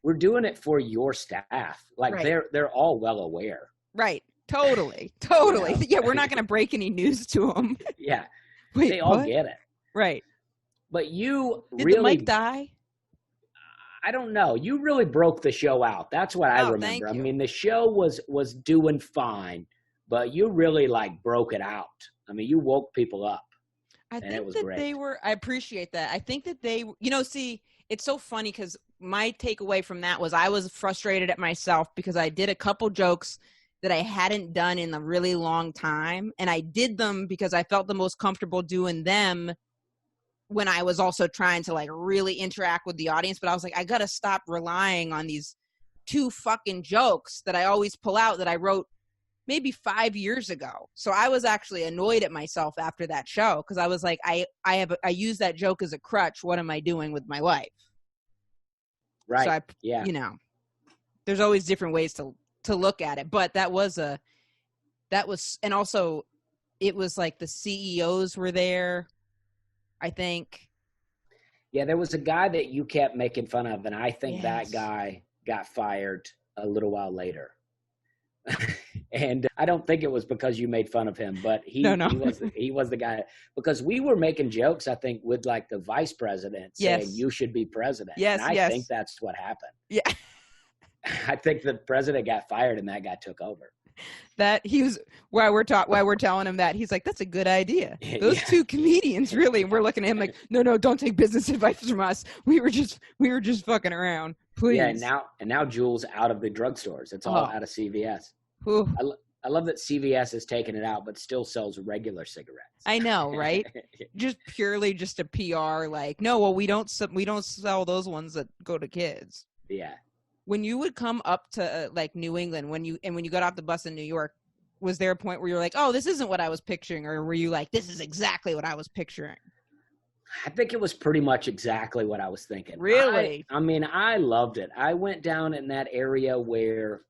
we're doing it for your staff. Like they're all well aware. Right. Totally. Totally. Yeah. We're not going to break any news to them. Yeah. Wait, they all get it. Right. But you Did really. Did the mic die? I don't know. You really broke the show out. That's what I remember. I mean, the show was doing fine, but you really broke it out. I mean, you woke people up. I think that they were. I appreciate that. I think that they. See, it's so funny because my takeaway from that was I was frustrated at myself because I did a couple jokes that I hadn't done in a really long time, and I did them because I felt the most comfortable doing them when I was also trying to really interact with the audience. But I was like, I gotta stop relying on these 2 fucking jokes that I always pull out that I wrote maybe 5 years ago. So I was actually annoyed at myself after that show because I was like, I use that joke as a crutch. What am I doing with my life? Right. So there's always different ways to look at it. But and also it was like the CEOs were there, I think. Yeah, there was a guy that you kept making fun of, and I think that guy got fired a little while later. And I don't think it was because you made fun of him, but he was the guy, because we were making jokes, I think, with the vice president saying you should be president. Yes, and I think that's what happened. Yeah. I think the president got fired and that guy took over. That he was why we're telling him that he's like, that's a good idea. Those 2 comedians really, we're looking at him like, no, don't take business advice from us. We were just fucking around. Please. Yeah, and now Jules out of the drugsters. It's all out of CVS. I love that CVS has taken it out, but still sells regular cigarettes. I know, right? Just purely just a PR. No, well, we don't sell those ones that go to kids. Yeah. When you would come up to New England, when you got off the bus in New York, was there a point where you were like, oh, this isn't what I was picturing? Or were you like, this is exactly what I was picturing? I think it was pretty much exactly what I was thinking. Really? I mean, I loved it. I went down in that area where,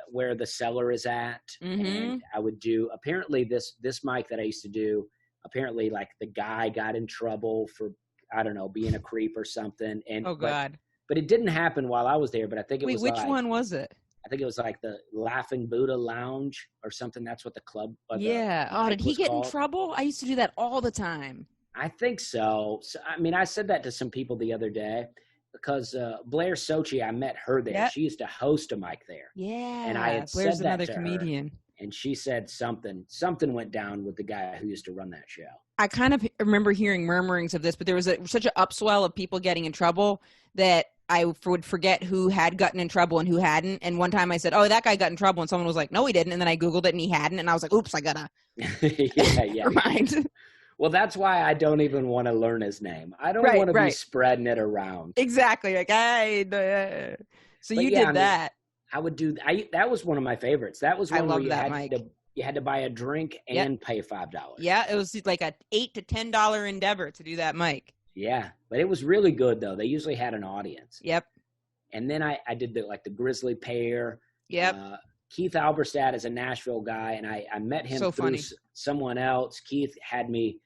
where the cellar is at. And I would do, apparently this mic that I used to do, apparently like the guy got in trouble for, I don't know, being a creep or something. And oh God. But it didn't happen while I was there, but I think it was which one was it? I think it was like the Laughing Buddha Lounge or something. That's what the club. Yeah. Did he get in trouble? I used to do that all the time. I think so. I mean, I said that to some people the other day because Blair Sochi, I met her there. Yep. She used to host a mic there. Yeah. And I had Blair's said that another to comedian. Her, and she said something went down with the guy who used to run that show. I kind of remember hearing murmurings of this, but there was such an upswell of people getting in trouble that I would forget who had gotten in trouble and who hadn't. And one time I said, "Oh, that guy got in trouble," and someone was like, "No, he didn't." And then I Googled it and he hadn't, and I was like, "Oops, I gotta." yeah. Remind. Well, that's why I don't even want to learn his name. I don't want to be spreading it around. Exactly. Like, so you did that. I would do. That was one of my favorites. That was one where you had to buy a drink and pay $5. Yeah, it was like a $8 to $10 endeavor to do that mic. Yeah, but it was really good though. They usually had an audience. Yep. And then I did the Grizzly Pear. Yep. Keith Alberstadt is a Nashville guy, and I met him through someone else. Keith had me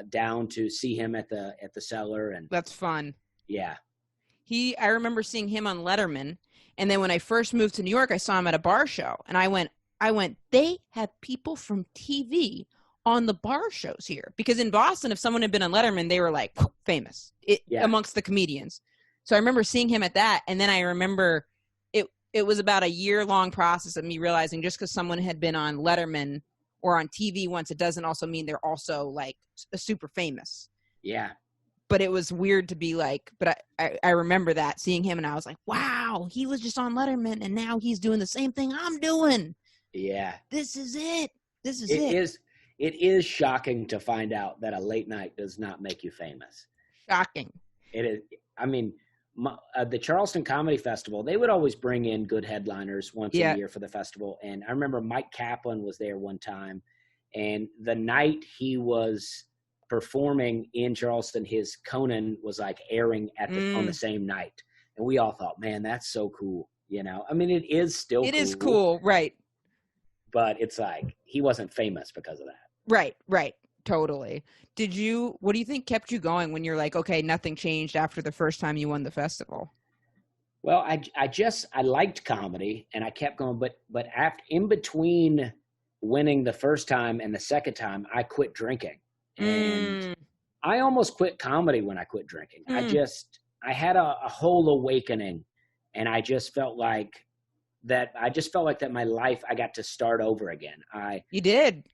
down to see him at the cellar, and that's fun. Yeah. I remember seeing him on Letterman, and then when I first moved to New York, I saw him at a bar show, and I went, they have people from TV on the bar shows here, because in Boston, if someone had been on Letterman, they were like famous amongst the comedians. So I remember seeing him at that, and then I remember it was about a year-long process of me realizing just because someone had been on Letterman or on TV once, it doesn't also mean they're also like a super famous. Yeah. But it was weird to be like, but I remember that, seeing him, and I was like, wow, he was just on Letterman, and now he's doing the same thing I'm doing. Yeah. This is it. It is shocking to find out that a late night does not make you famous. Shocking. It is. I mean, the Charleston Comedy Festival, they would always bring in good headliners once a year for the festival. And I remember Mike Kaplan was there one time, and the night he was performing in Charleston, his Conan was like airing on the same night. And we all thought, man, that's so cool. I mean, it is still cool. It is cool. Right. But it's like, he wasn't famous because of that. Right. Totally. What do you think kept you going when you're like, okay, nothing changed after the first time you won the festival? Well, I liked comedy, and I kept going, but in between winning the first time and the second time, I quit drinking. And I almost quit comedy when I quit drinking. I had a whole awakening, and I just felt like that my life, I got to start over again. You did.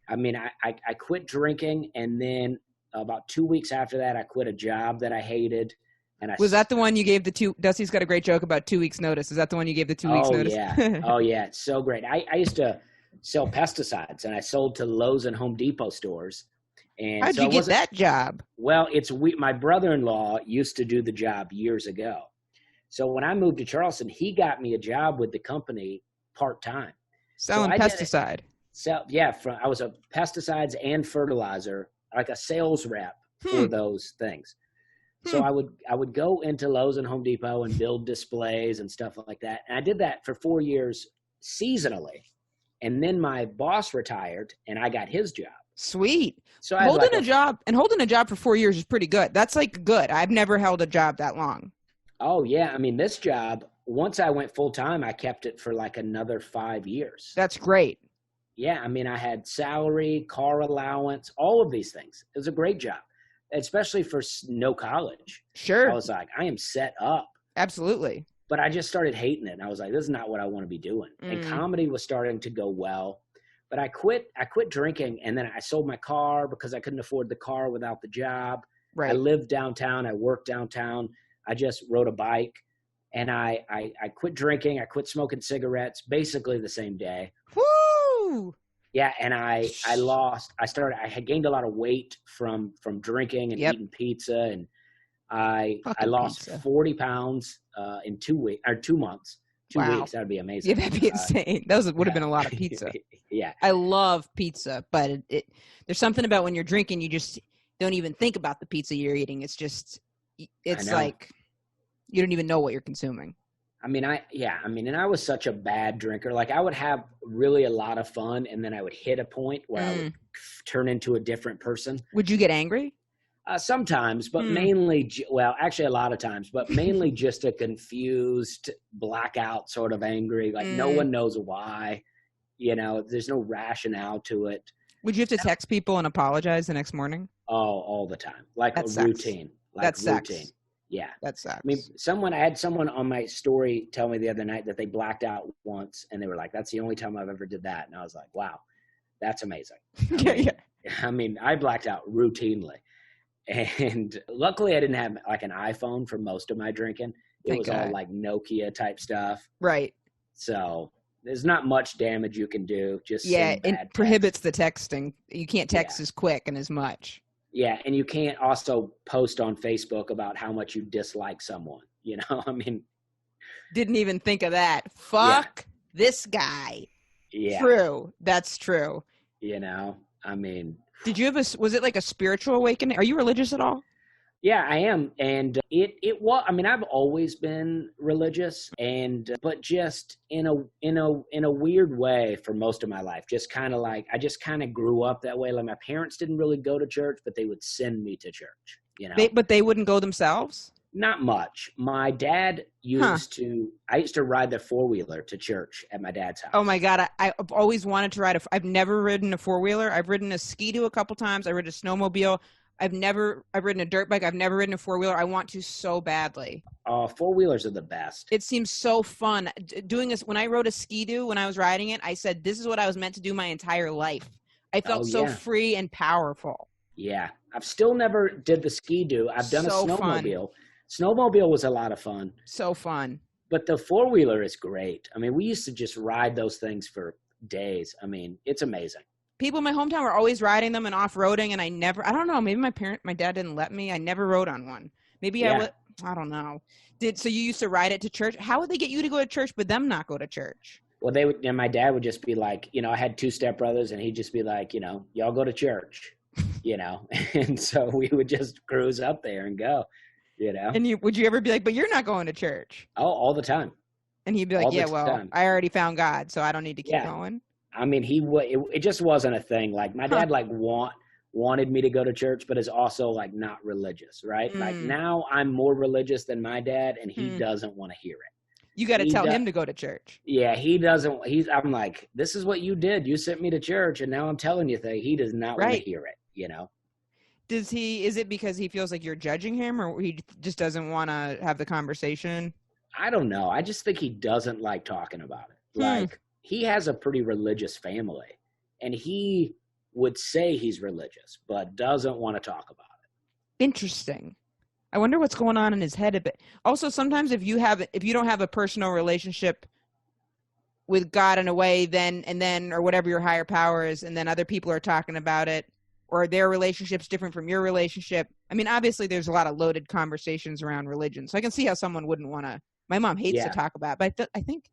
I mean, I quit drinking, and then about 2 weeks after that, I quit a job that I hated. And was that the one you gave Dusty's got a great joke about 2 weeks notice. Is that the one you gave the 2 weeks notice? Yeah. Oh yeah. It's so great. I used to sell pesticides, and I sold to Lowe's and Home Depot stores. And how'd you get that job? Well, my brother-in-law used to do the job years ago. So when I moved to Charleston, he got me a job with the company part-time. Selling pesticide. I was a pesticides and fertilizer, like a sales rep for those things. So I would go into Lowe's and Home Depot and build displays and stuff like that. And I did that for 4 years seasonally. And then my boss retired, and I got his job. Sweet. So holding a job for 4 years is pretty good. That's like good. I've never held a job that long. Oh yeah. I mean, this job, once I went full time, I kept it for like another 5 years. That's great. Yeah. I mean, I had salary, car allowance, all of these things. It was a great job, especially for no college. Sure. I was like, I am set up. Absolutely. But I just started hating it. And I was like, this is not what I want to be doing. And comedy was starting to go well. But I quit drinking, and then I sold my car because I couldn't afford the car without the job. Right. I lived downtown. I worked downtown. I just rode a bike, and I quit drinking. I quit smoking cigarettes basically the same day. Woo! Yeah, and I had gained a lot of weight from drinking and eating pizza, and I lost 40 pounds in 2 weeks or 2 months. 2 weeks, that would be amazing. Yeah, that'd be insane. Would have been a lot of pizza. Yeah. I love pizza, but there's something about when you're drinking, don't even think about the pizza you're eating. It's like you don't even know what you're consuming. And I was such a bad drinker. Like I would have really a lot of fun, and then I would hit a point where I would turn into a different person. Would you get angry? Sometimes, but mainly, actually a lot of times, but mainly just a confused, blackout sort of angry. Like no one knows why, there's no rationale to it. Would you have to text people and apologize the next morning? Oh, all the time. Like that a routine. Like that routine. Sucks. Yeah. That sucks. I had someone on my story tell me the other night that they blacked out once, and they were like, that's the only time I've ever did that. And I was like, wow, that's amazing. I blacked out routinely. And luckily I didn't have like an iPhone for most of my drinking. It was all like Nokia type stuff. Right. So there's not much damage you can do. Just it prohibits the texting. You can't text as quick and as much. Yeah, and you can't also post on Facebook about how much you dislike someone. Didn't even think of that. Fuck this guy. Yeah. True. That's true. Did you have was it like a spiritual awakening? Are you religious at all? Yeah, I am. And it was, I've always been religious, but just in a weird way for most of my life. Just kind of like, I just kind of grew up that way. Like my parents didn't really go to church, but they would send me to church, But they wouldn't go themselves? Not much. My dad I used to ride the 4-wheeler to church at my dad's house. Oh my God. I've always wanted to ride I've never ridden a 4-wheeler. I've ridden a Ski-Doo a couple times. I ridden a snowmobile. I've ridden a dirt bike. I've never ridden a 4-wheeler. I want to so badly. 4-wheelers are the best. It seems so fun doing this. When I rode a Ski-Doo, when I was riding it, I said, this is what I was meant to do my entire life. I felt so free and powerful. Yeah. I've still never did the Ski-Doo. I've done a snowmobile. Fun. Snowmobile was a lot of fun. So fun. But the 4-wheeler is great. We used to just ride those things for days. It's amazing. People in my hometown were always riding them and off-roading, and I don't know, maybe my dad didn't let me. I never rode on one. Maybe I don't know. So you used to ride it to church? How would they get you to go to church but them not go to church? Well, my dad would just be like, I had 2 stepbrothers, and he'd just be like, y'all go to church, and so we would just cruise up there and go. And would you ever be like, but you're not going to church? Oh, all the time. And he'd be like, I already found God, so I don't need to keep going. It just wasn't a thing. Like my dad, wanted me to go to church, but is also like not religious, right? Like now I'm more religious than my dad, and he doesn't want to hear it. You got to tell him to go to church. Yeah, he doesn't. I'm like, this is what you did. You sent me to church, and now I'm telling you things. He does not want to hear it. Is it because he feels like you're judging him, or he just doesn't want to have the conversation? I don't know. I just think he doesn't like talking about it. Like he has a pretty religious family, and he would say he's religious, but doesn't want to talk about it. Interesting. I wonder what's going on in his head a bit. Also, sometimes if you don't have a personal relationship with God in a way, then or whatever your higher power is, and then other people are talking about it, or their relationship's different from your relationship. Obviously there's a lot of loaded conversations around religion, so I can see how someone wouldn't want to. My mom hates to talk about it, but I think,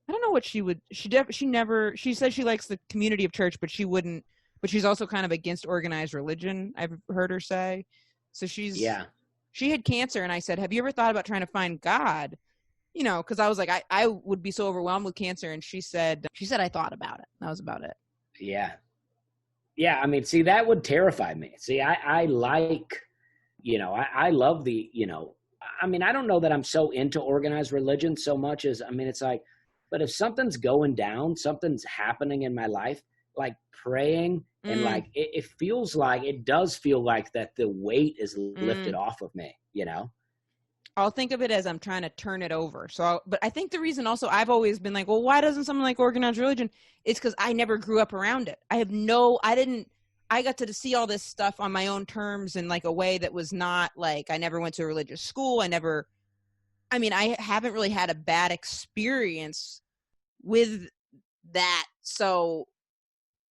I don't know what she would, she says she likes the community of church, but she wouldn't, but she's also kind of against organized religion, I've heard her say. So she had cancer, and I said, have you ever thought about trying to find God? Because I was like, I would be so overwhelmed with cancer, and she said I thought about it. That was about it. Yeah. Yeah, see, that would terrify me. See, I like, I love the, I don't know that I'm so into organized religion so much as, it's like, but if something's going down, something's happening in my life, like praying and like, it does feel like that the weight is lifted off of me, I'll think of it as I'm trying to turn it over. But I think the reason also I've always been like, well, why doesn't someone like organized religion? It's because I never grew up around it. I got to see all this stuff on my own terms in like a way that was not like, I never went to a religious school. I haven't really had a bad experience with that. So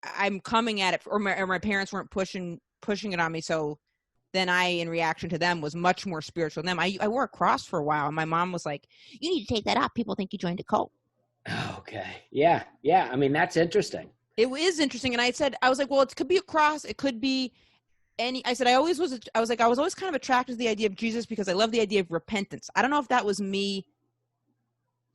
I'm coming at it, or my parents weren't pushing it on me. So then I, in reaction to them, was much more spiritual than them. I wore a cross for a while, and my mom was like, you need to take that off. People think you joined a cult. Okay. Yeah. Yeah. That's interesting. It is interesting. And I was like, well, it could be a cross. It could be I said, I was always kind of attracted to the idea of Jesus because I love the idea of repentance. I don't know if that was me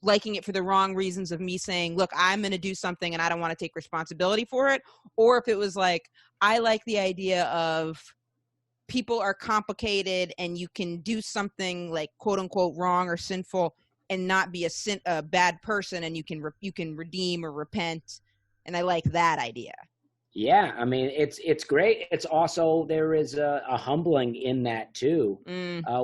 liking it for the wrong reasons of me saying, look, I'm going to do something and I don't want to take responsibility for it. Or if it was like, I like the idea of people are complicated and you can do something like quote unquote wrong or sinful and not be a bad person, and you can redeem or repent. And I like that idea. Yeah, I mean, it's great. It's also, there is a humbling in that too,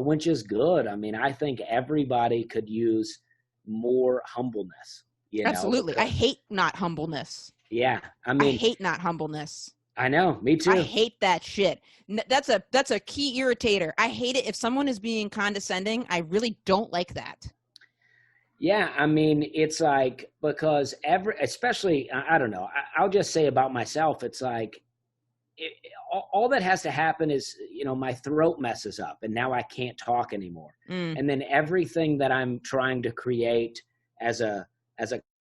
which is good. I mean, I think everybody could use more humbleness. Absolutely. Because, I hate not humbleness. Yeah, I mean, I hate not humbleness. I know, me too. I hate that shit. That's a key irritator. I hate it if someone is being condescending. I really don't like that. Yeah, I mean, it's like, because especially, I don't know, I'll just say about myself, it's like, all that has to happen is, my throat messes up and now I can't talk anymore. And then everything that I'm trying to create as a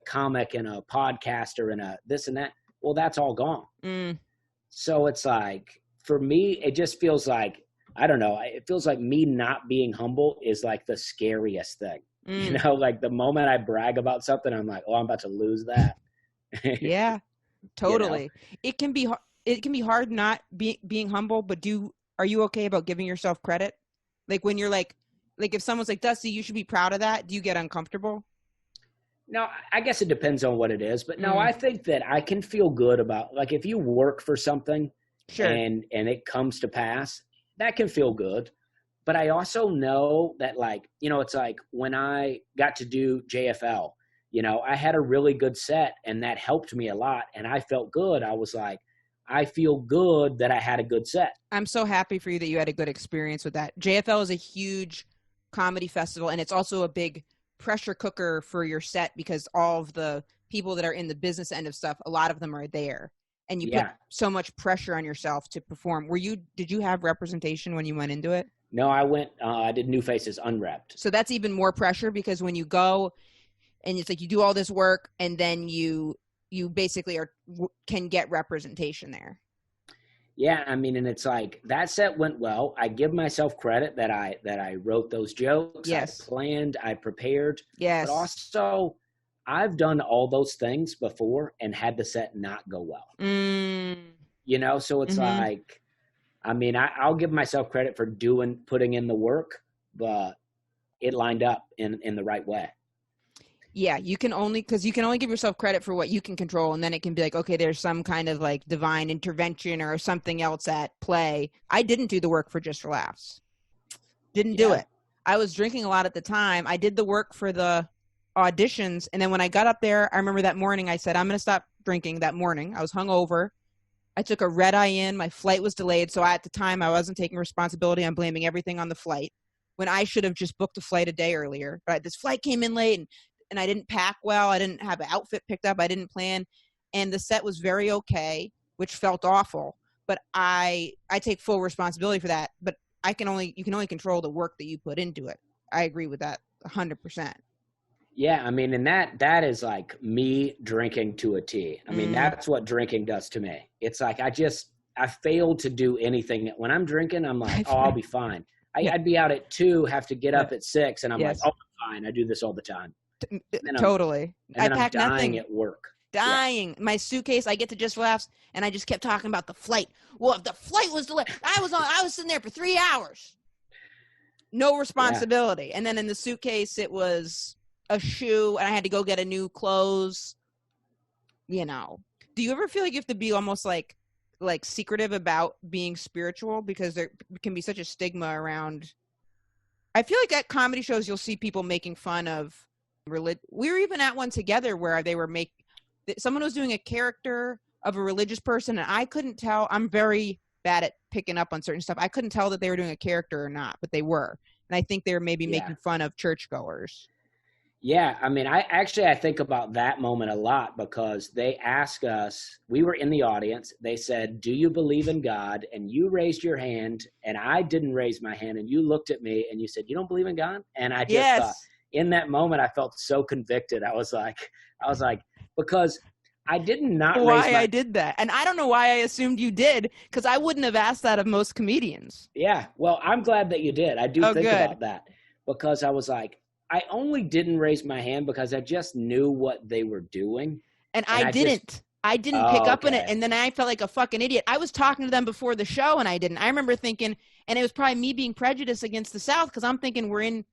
comic and a podcaster and a this and that, well, that's all gone. So it's like, for me, it just feels like, I don't know, it feels like me not being humble is like the scariest thing. Like the moment I brag about something, I'm like, oh, I'm about to lose that. Yeah, totally. It can be hard not being humble, but are you okay about giving yourself credit? Like when you're like if someone's like, Dusty, you should be proud of that, do you get uncomfortable? No, I guess it depends on what it is, but no, I think that I can feel good about, like, if you work for something, sure, and it comes to pass, that can feel good. But I also know that, like, it's like when I got to do JFL, I had a really good set and that helped me a lot. And I felt good. I was like, I feel good that I had a good set. I'm so happy for you that you had a good experience with that. JFL is a huge comedy festival, and it's also a big pressure cooker for your set because all of the people that are in the business end of stuff, a lot of them are there. And you put so much pressure on yourself to perform. Did you have representation when you went into it? No, I did New Faces unwrapped. So that's even more pressure because when you go and it's like you do all this work and then you basically can get representation there. Yeah, I mean, and it's like that set went well. I give myself credit that I wrote those jokes. Yes. I planned, I prepared. Yes. But also, I've done all those things before and had the set not go well. So it's like, I mean, I'll give myself credit for putting in the work, but it lined up in the right way. Yeah, you can only give yourself credit for what you can control, and then it can be like, okay, there's some kind of like divine intervention or something else at play. I didn't do the work for Just for Laughs. Didn't do it. I was drinking a lot at the time. I did the work for the auditions, and then when I got up there, I remember that morning I said, I'm going to stop drinking that morning. I was hungover. I took a red eye in. My flight was delayed, so at the time I wasn't taking responsibility. I'm blaming everything on the flight when I should have just booked a flight a day earlier. But this flight came in late, and I didn't pack well. I didn't have an outfit picked up. I didn't plan, and the set was very okay, which felt awful. But I take full responsibility for that. But you can only control the work that you put into it. I agree with that 100%. Yeah, I mean, and that is like me drinking to a T. I mean, that's what drinking does to me. It's like I failed to do anything. When I'm drinking, I'm like, I'll be fine. I'd be out at 2, have to get up at 6, and I'm like, oh, I'm fine. I do this all the time. Totally. I packed nothing at work. Dying. Yeah. My suitcase, I get to Just for Laughs, and I just kept talking about the flight. Well, if the flight was delayed, I was sitting there for 3 hours. No responsibility. And then in the suitcase, it was a shoe, and I had to go get a new clothes. Do you ever feel like you have to be almost like secretive about being spiritual because there can be such a stigma around? I feel like at comedy shows you'll see people making fun of religion. We were even at one together where they were someone was doing a character of a religious person, and I couldn't tell. I'm very bad at picking up on certain stuff. I couldn't tell that they were doing a character or not, but they were, and I think they were maybe making fun of churchgoers. Yeah, I mean, I think about that moment a lot because they asked us, we were in the audience, they said, do you believe in God? And you raised your hand, and I didn't raise my hand, and you looked at me, and you said, you don't believe in God? And I just thought, in that moment, I felt so convicted. I was like, because I did not why I did that. And I don't know why I assumed you did, because I wouldn't have asked that of most comedians. Yeah. Well, I'm glad that you did. I do think about that, because I was like, I only didn't raise my hand because I just knew what they were doing. And I didn't pick up on it. And then I felt like a fucking idiot. I was talking to them before the show and I didn't. I remember thinking, and it was probably me being prejudiced against the South, because I'm thinking we're in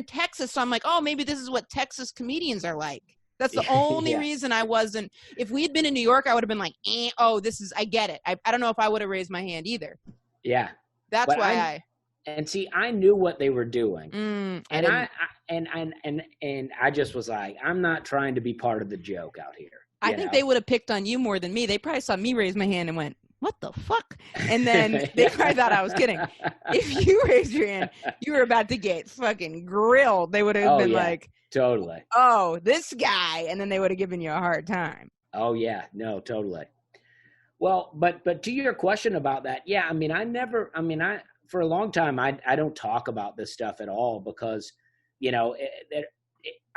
Texas. So I'm like, oh, maybe this is what Texas comedians are like. That's the only reason I wasn't. If we had been in New York, I would have been like, I get it. I don't know if I would have raised my hand either. Yeah. That's but why and see, I knew what they were doing. And I just was like, I'm not trying to be part of the joke out here. I think they would have picked on you more than me. They probably saw me raise my hand and went, what the fuck? And then they probably thought I was kidding. If you raised your hand, you were about to get fucking grilled. They would have been like, totally. Oh, this guy. And then they would have given you a hard time. Oh, yeah. No, totally. Well, but to your question about that, yeah, for a long time, I don't talk about this stuff at all because,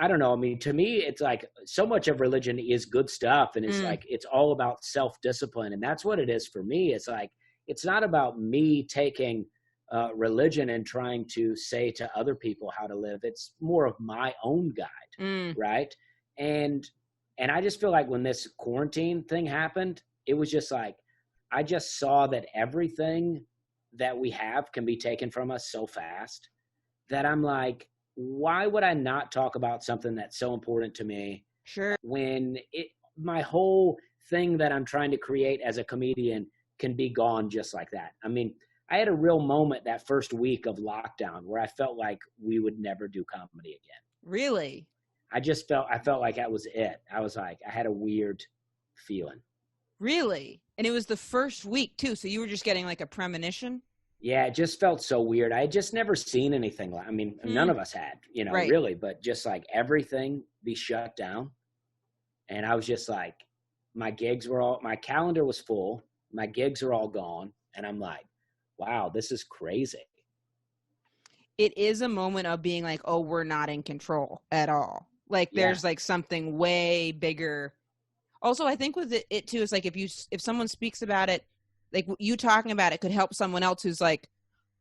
I don't know. I mean, to me, it's like so much of religion is good stuff. And it's like, it's all about self-discipline. And that's what it is for me. It's like, it's not about me taking religion and trying to say to other people how to live. It's more of my own guide. Right. And I just feel like when this quarantine thing happened, it was just like, I just saw that everything that we have can be taken from us so fast that I'm like, why would I not talk about something that's so important to me? Sure. When my whole thing that I'm trying to create as a comedian can be gone just like that. I mean, I had a real moment that first week of lockdown where I felt like we would never do comedy again. Really? I felt like that was it. I was like, I had a weird feeling. Really? And it was the first week too. So you were just getting like a premonition? Yeah, it just felt so weird. I had just never seen anything like, none of us had, right. Really, but just like everything be shut down. And I was just like, my calendar was full. My gigs are all gone. And I'm like, wow, this is crazy. It is a moment of being like, oh, we're not in control at all. Like there's like something way bigger. Also, I think with it too, it's like if someone speaks about it, like you talking about it could help someone else who's like,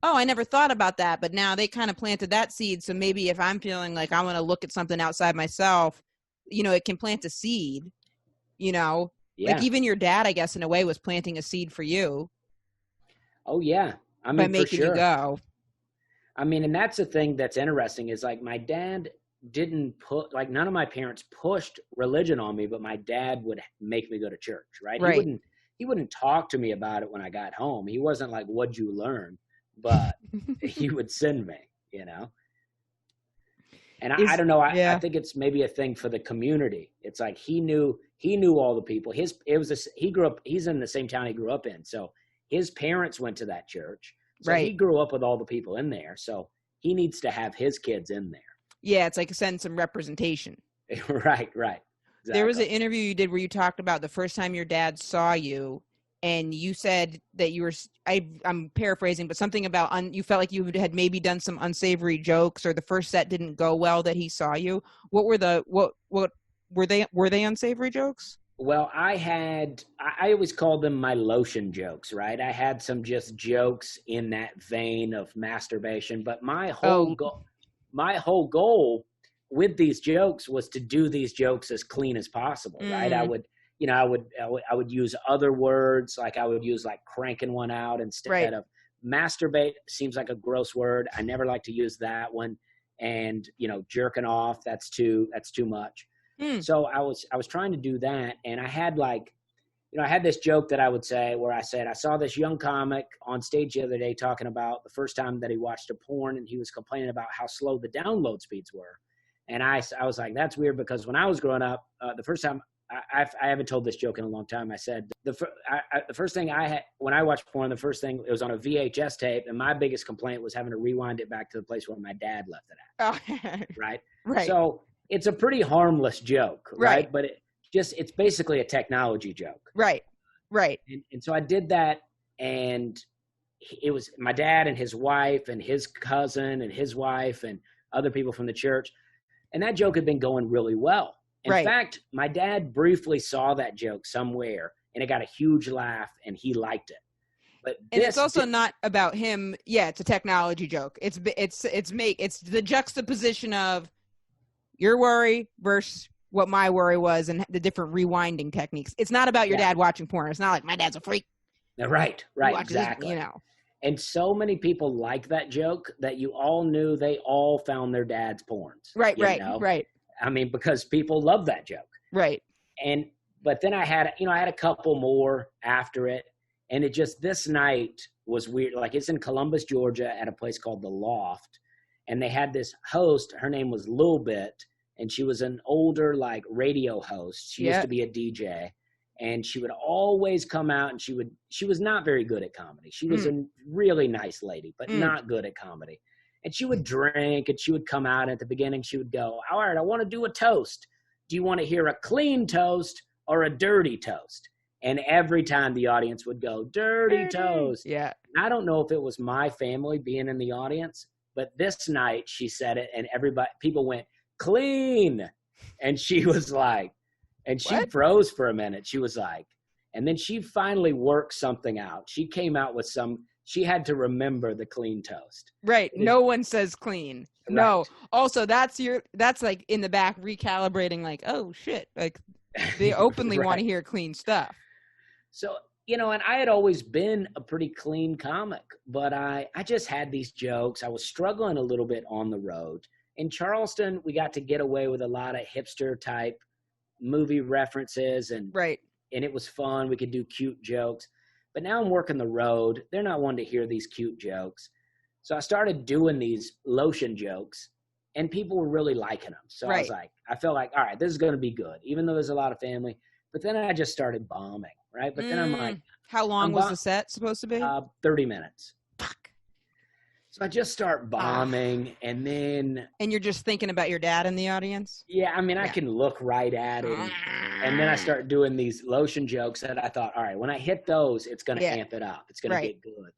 oh, I never thought about that. But now they kind of planted that seed. So maybe if I'm feeling like I want to look at something outside myself, it can plant a seed, like even your dad, I guess, in a way was planting a seed for you. Oh, yeah. By making you go. And that's the thing that's interesting is like my dad didn't none of my parents pushed religion on me, but my dad would make me go to church, right? Right. He wouldn't talk to me about it when I got home. He wasn't like, what'd you learn? But he would send me, And I don't know. I think it's maybe a thing for the community. It's like he knew all the people. He's in the same town he grew up in. So his parents went to that church. So right. He grew up with all the people in there. So he needs to have his kids in there. Yeah, it's like send some representation. Right. Exactly. There was an interview you did where you talked about the first time your dad saw you, and you said that you were, I'm paraphrasing, but something about you felt like you had maybe done some unsavory jokes, or the first set didn't go well that he saw you. What were they unsavory jokes? Well, I always called them my lotion jokes, right? I had some just jokes in that vein of masturbation, but my whole goal with these jokes was to do these jokes as clean as possible, right? I would use other words, like I would use like cranking one out instead of masturbate. Seems like a gross word. I never like to use that one. And jerking off, that's too much. So I was trying to do that, and I had I had this joke that I would say where I said I saw this young comic on stage the other day talking about the first time that he watched a porn, and he was complaining about how slow the download speeds were. And I was like, that's weird, because when I was growing up, the first time I haven't told this joke in a long time. I said the first thing I had when I watched porn, the first thing, it was on a VHS tape, and my biggest complaint was having to rewind it back to the place where my dad left it at. Right. So it's a pretty harmless joke, right? But it's basically a technology joke. Right. And so I did that, and it was my dad and his wife and his cousin and his wife and other people from the church. And that joke had been going really well. In Right. fact, my dad briefly saw that joke somewhere, and it got a huge laugh, and he liked it. But And it's also not about him. Yeah, it's a technology joke. It's the juxtaposition of your worry versus what my worry was and the different rewinding techniques. It's not about your dad watching porn. It's not like my dad's a freak. Right, exactly. This, And so many people like that joke that you all knew they all found their dad's porns. Right. I mean, because people love that joke. Right. But then I had a couple more after it. And it just, this night was weird. Like, it's in Columbus, Georgia at a place called The Loft. And they had this host. Her name was Lil Bit. And she was an older, like, radio host. She used to be a DJ. And she would always come out and she was not very good at comedy. She was a really nice lady, but not good at comedy. And she would drink and she would come out at the beginning. She would go, all right, I want to do a toast. Do you want to hear a clean toast or a dirty toast? And every time the audience would go, dirty toast. Yeah. I don't know if it was my family being in the audience, but this night she said it and people went, clean. And she was like, and she froze for a minute. She was like, and then she finally worked something out. She came out with she had to remember the clean toast. Right. No one says clean. Right. No. Also, that's like in the back recalibrating, like, oh shit. Like they openly want to hear clean stuff. So, and I had always been a pretty clean comic, but I just had these jokes. I was struggling a little bit on the road. In Charleston, we got to get away with a lot of hipster type movie references and it was fun. We could do cute jokes, but now I'm working the road. They're not wanting to hear these cute jokes. So I started doing these lotion jokes and people were really liking them. So I was like, I felt like, all right, this is going to be good, even though there's a lot of family, but then I just started bombing. Right. But then I'm like, how long was the set supposed to be? 30 minutes. Fuck. So I just start bombing and you're just thinking about your dad in the audience? Yeah. I mean, I can look right at it. And then I start doing these lotion jokes that I thought, all right, when I hit those, it's going to amp it up. It's going to get good.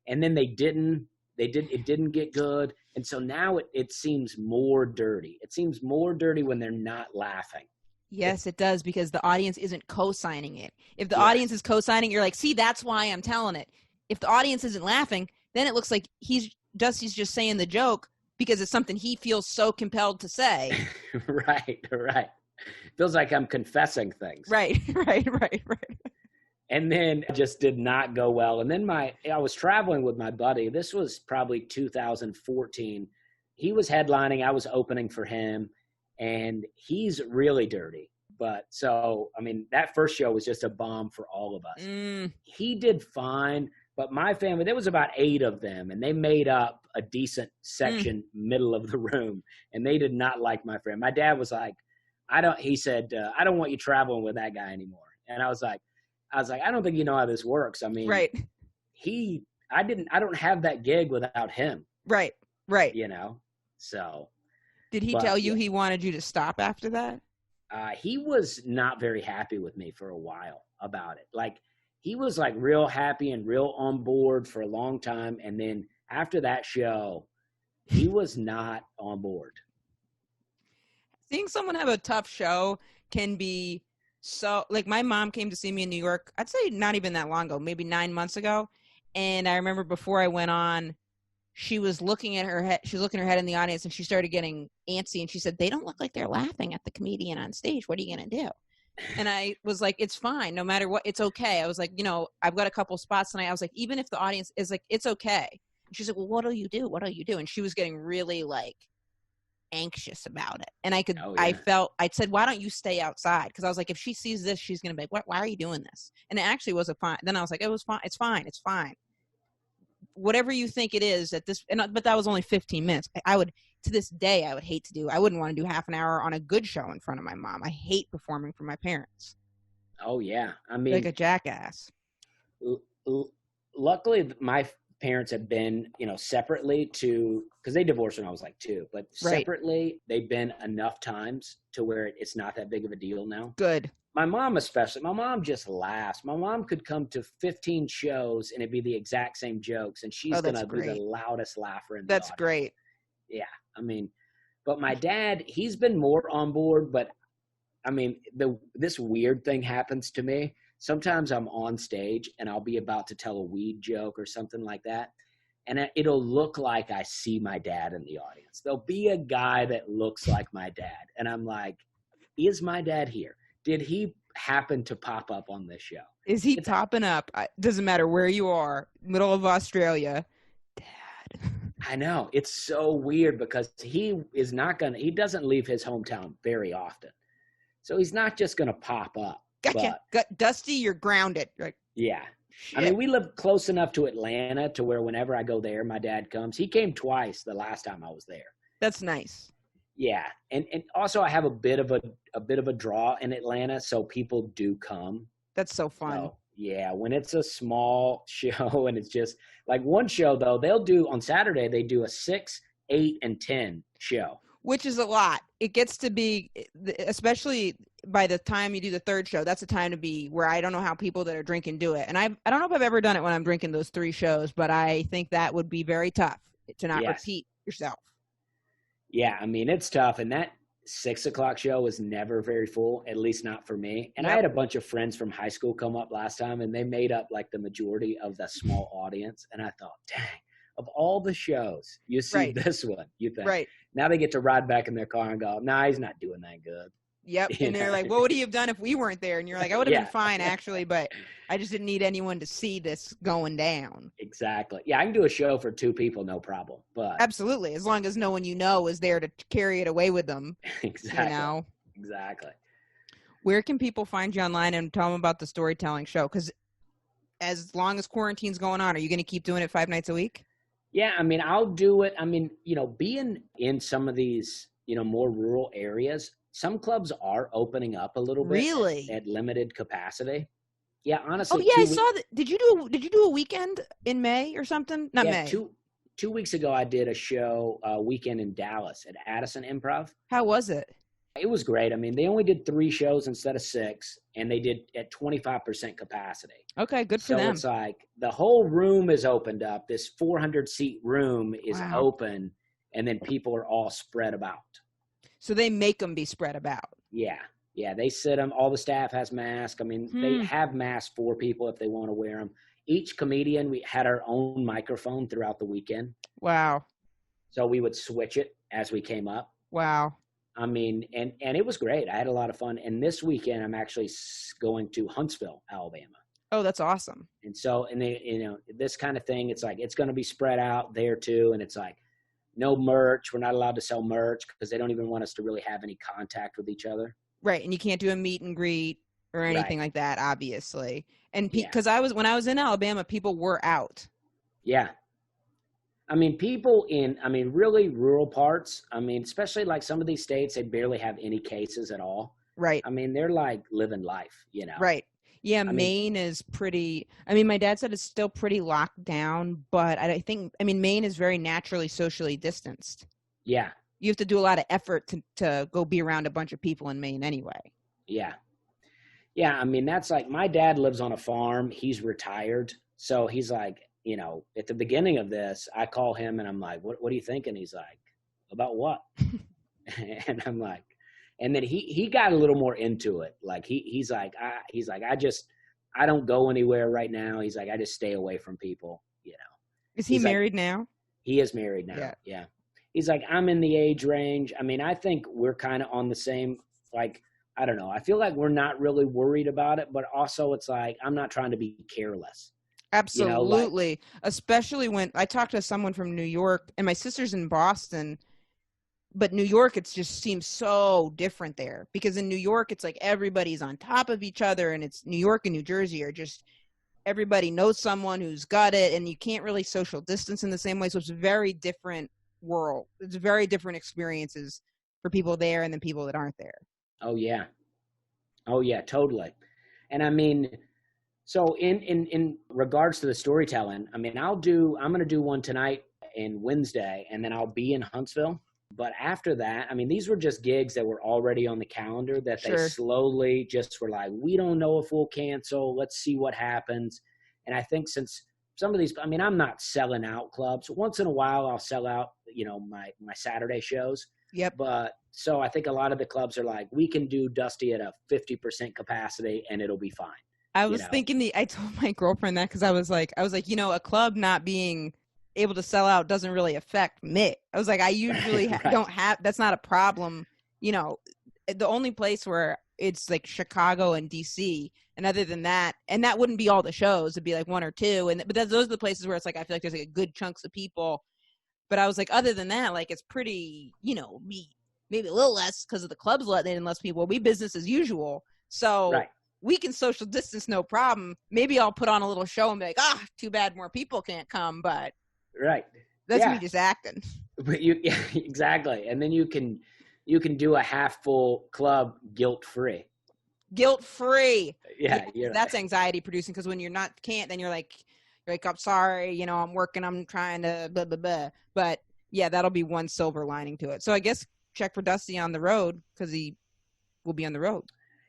And then it didn't get good. And so now it seems more dirty. It seems more dirty when they're not laughing. Yes, it does, because the audience isn't co-signing it. If the audience is co-signing, you're like, see, that's why I'm telling it. If the audience isn't laughing, then it looks like Dusty's just saying the joke because it's something he feels so compelled to say. Right. Feels like I'm confessing things. Right. And then it just did not go well. And then I was traveling with my buddy. This was probably 2014. He was headlining. I was opening for him. And he's really dirty. But so, I mean, that first show was just a bomb for all of us. He did fine. But my family, there was about 8 of them. And they made up a decent section middle of the room. And they did not like my friend. My dad was like, he said, I don't want you traveling with that guy anymore. And I was like, I don't think you know how this works. I mean, I don't have that gig without him. Right. So. Did he tell you he wanted you to stop after that? He was not very happy with me for a while about it. Like, he was like real happy and real on board for a long time. And then after that show, he was not on board. Seeing someone have a tough show can be so, like, my mom came to see me in New York, I'd say not even that long ago, maybe 9 months ago. And I remember before I went on, she was looking at her head. She was looking at her head in the audience, and she started getting antsy. And she said, "They don't look like they're laughing at the comedian on stage. What are you gonna do?" And I was like, "It's fine, no matter what. It's okay." I was like, I've got a couple spots tonight. I was like, even if the audience is like, it's okay. And she's like, "Well, what'll you do? What'll you do?" And she was getting really like anxious about it. And I said, "Why don't you stay outside?" Because I was like, if she sees this, she's gonna be like, "Why are you doing this?" And it actually was a fine. Then I was like, "It was fine. It's fine. It's fine." Whatever you think it is at this, but that was only 15 minutes. I would, to this day, I would hate to do. I wouldn't want to do half an hour on a good show in front of my mom. I hate performing for my parents. Oh yeah, I mean, like a jackass. Luckily, my parents have been, separately because they divorced when I was like 2, but separately they've been enough times to where it's not that big of a deal now. Good. My mom especially, my mom just laughs. My mom could come to 15 shows and it'd be the exact same jokes. And she's going to be the loudest laugher in the audience. That's great. Yeah. I mean, but my dad, he's been more on board, but I mean, this weird thing happens to me. Sometimes I'm on stage and I'll be about to tell a weed joke or something like that. And it'll look like I see my dad in the audience. There'll be a guy that looks like my dad. And I'm like, is my dad here? Did he happen to pop up on this show? Is he popping up? Doesn't matter where you are, middle of Australia. Dad. I know. It's so weird because he doesn't leave his hometown very often. So he's not just going to pop up. Gotcha. Dusty, you're grounded. Like, yeah. shit. I mean, we live close enough to Atlanta to where whenever I go there, my dad comes. He came twice the last time I was there. That's nice. Yeah. And also I have a bit of a draw in Atlanta, so people do come. That's so fun. So, yeah, when it's a small show and it's just like one show though, on Saturday they do a 6, 8, and 10 show. Which is a lot. It gets to be, especially by the time you do the third show, that's the time to be where I don't know how people that are drinking do it. And I don't know if I've ever done it when I'm drinking those 3 shows, but I think that would be very tough to not repeat yourself. Yeah, I mean, it's tough. And that 6 o'clock show was never very full, at least not for me. And I had a bunch of friends from high school come up last time, and they made up like the majority of the small audience. And I thought, dang, of all the shows, you see this one, you think. Right. Now they get to ride back in their car and go, nah, he's not doing that good. Yep. And they're like, what would he have done if we weren't there? And you're like, I would have been fine, actually, but I just didn't need anyone to see this going down. Exactly. Yeah, I can do a show for 2 people, no problem. But absolutely, as long as no one you know is there to carry it away with them. Exactly. You know? Exactly. Where can people find you online and tell them about the storytelling show? Because as long as quarantine's going on, are you going to keep doing it 5 nights a week? Yeah, I mean, I'll do it. I mean, being in some of these, more rural areas, some clubs are opening up a little bit. Really? At limited capacity. Yeah, honestly. Oh, yeah, I saw that. Did you do a weekend in May or something? Not May. 2 weeks ago, I did a show weekend in Dallas at Addison Improv. How was it? It was great. I mean, they only did 3 shows instead of 6, and they did at 25% capacity. Okay, good for them. So it's like the whole room is opened up. This 400-seat room is open, and then people are all spread about. So they make them be spread about. Yeah. Yeah, they sit them. All the staff has masks. I mean, they have masks for people if they want to wear them. Each comedian, we had our own microphone throughout the weekend. Wow. So we would switch it as we came up. Wow. I mean, and it was great. I had a lot of fun. And this weekend, I'm actually going to Huntsville, Alabama. Oh, that's awesome. And so, this kind of thing, it's like, it's going to be spread out there too. And it's like, no merch. We're not allowed to sell merch because they don't even want us to really have any contact with each other. Right. And you can't do a meet and greet or anything like that, obviously. And because when I was in Alabama, people were out. Yeah. I mean, people in really rural parts, especially like some of these states, they barely have any cases at all. Right. I mean, they're like living life, Right. Yeah, Maine is pretty, my dad said it's still pretty locked down, but I think, Maine is very naturally socially distanced. Yeah. You have to do a lot of effort to go be around a bunch of people in Maine anyway. Yeah. Yeah, that's like, my dad lives on a farm. He's retired. So he's like, at the beginning of this, I call him and I'm like, what are you thinking? He's like, about what? And I'm like, and then he got a little more into it. Like he's like, I don't go anywhere right now. He's like, I just stay away from people, Is he married now? He is married now. Yeah. He's like, I'm in the age range. I think we're kind of on the same, like, I don't know. I feel like we're not really worried about it, but also it's like, I'm not trying to be careless. Absolutely. Especially when I talked to someone from New York, and my sister's in Boston, but New York, it just seems so different there because in New York, it's like everybody's on top of each other, and it's New York and New Jersey are just, everybody knows someone who's got it, and you can't really social distance in the same way. So it's a very different world. It's very different experiences for people there and then people that aren't there. Oh yeah. Oh yeah, totally. And so in regards to the storytelling, I'm going to do one tonight and Wednesday, and then I'll be in Huntsville. But after that, these were just gigs that were already on the calendar that they slowly just were like, we don't know if we'll cancel. Let's see what happens. And I think since some of these, I'm not selling out clubs. Once in a while I'll sell out, my Saturday shows. Yep. But so I think a lot of the clubs are like, we can do Dusty at a 50% capacity and it'll be fine. I was thinking I told my girlfriend that because I was like, a club not being able to sell out doesn't really affect me. I was like, I usually Right. don't have, that's not a problem. The only place where it's like Chicago and DC, and other than that, and that wouldn't be all the shows, it'd be like one or two, but those are the places where it's like I feel like there's like a good chunks of people. But I was like, other than that, like it's pretty, maybe a little less because of the clubs letting in less people. We business as usual, so Right. we can social distance no problem. Maybe I'll put on a little show and be like, too bad more people can't come, but right, that's me just acting. But yeah, exactly, and then you can do a half full club guilt free. Yeah, that's anxiety producing because when you're can't, then you're like, I'm sorry, I'm working, I'm trying to blah blah blah. But yeah, that'll be one silver lining to it. So I guess check for Dusty on the road because he will be on the road.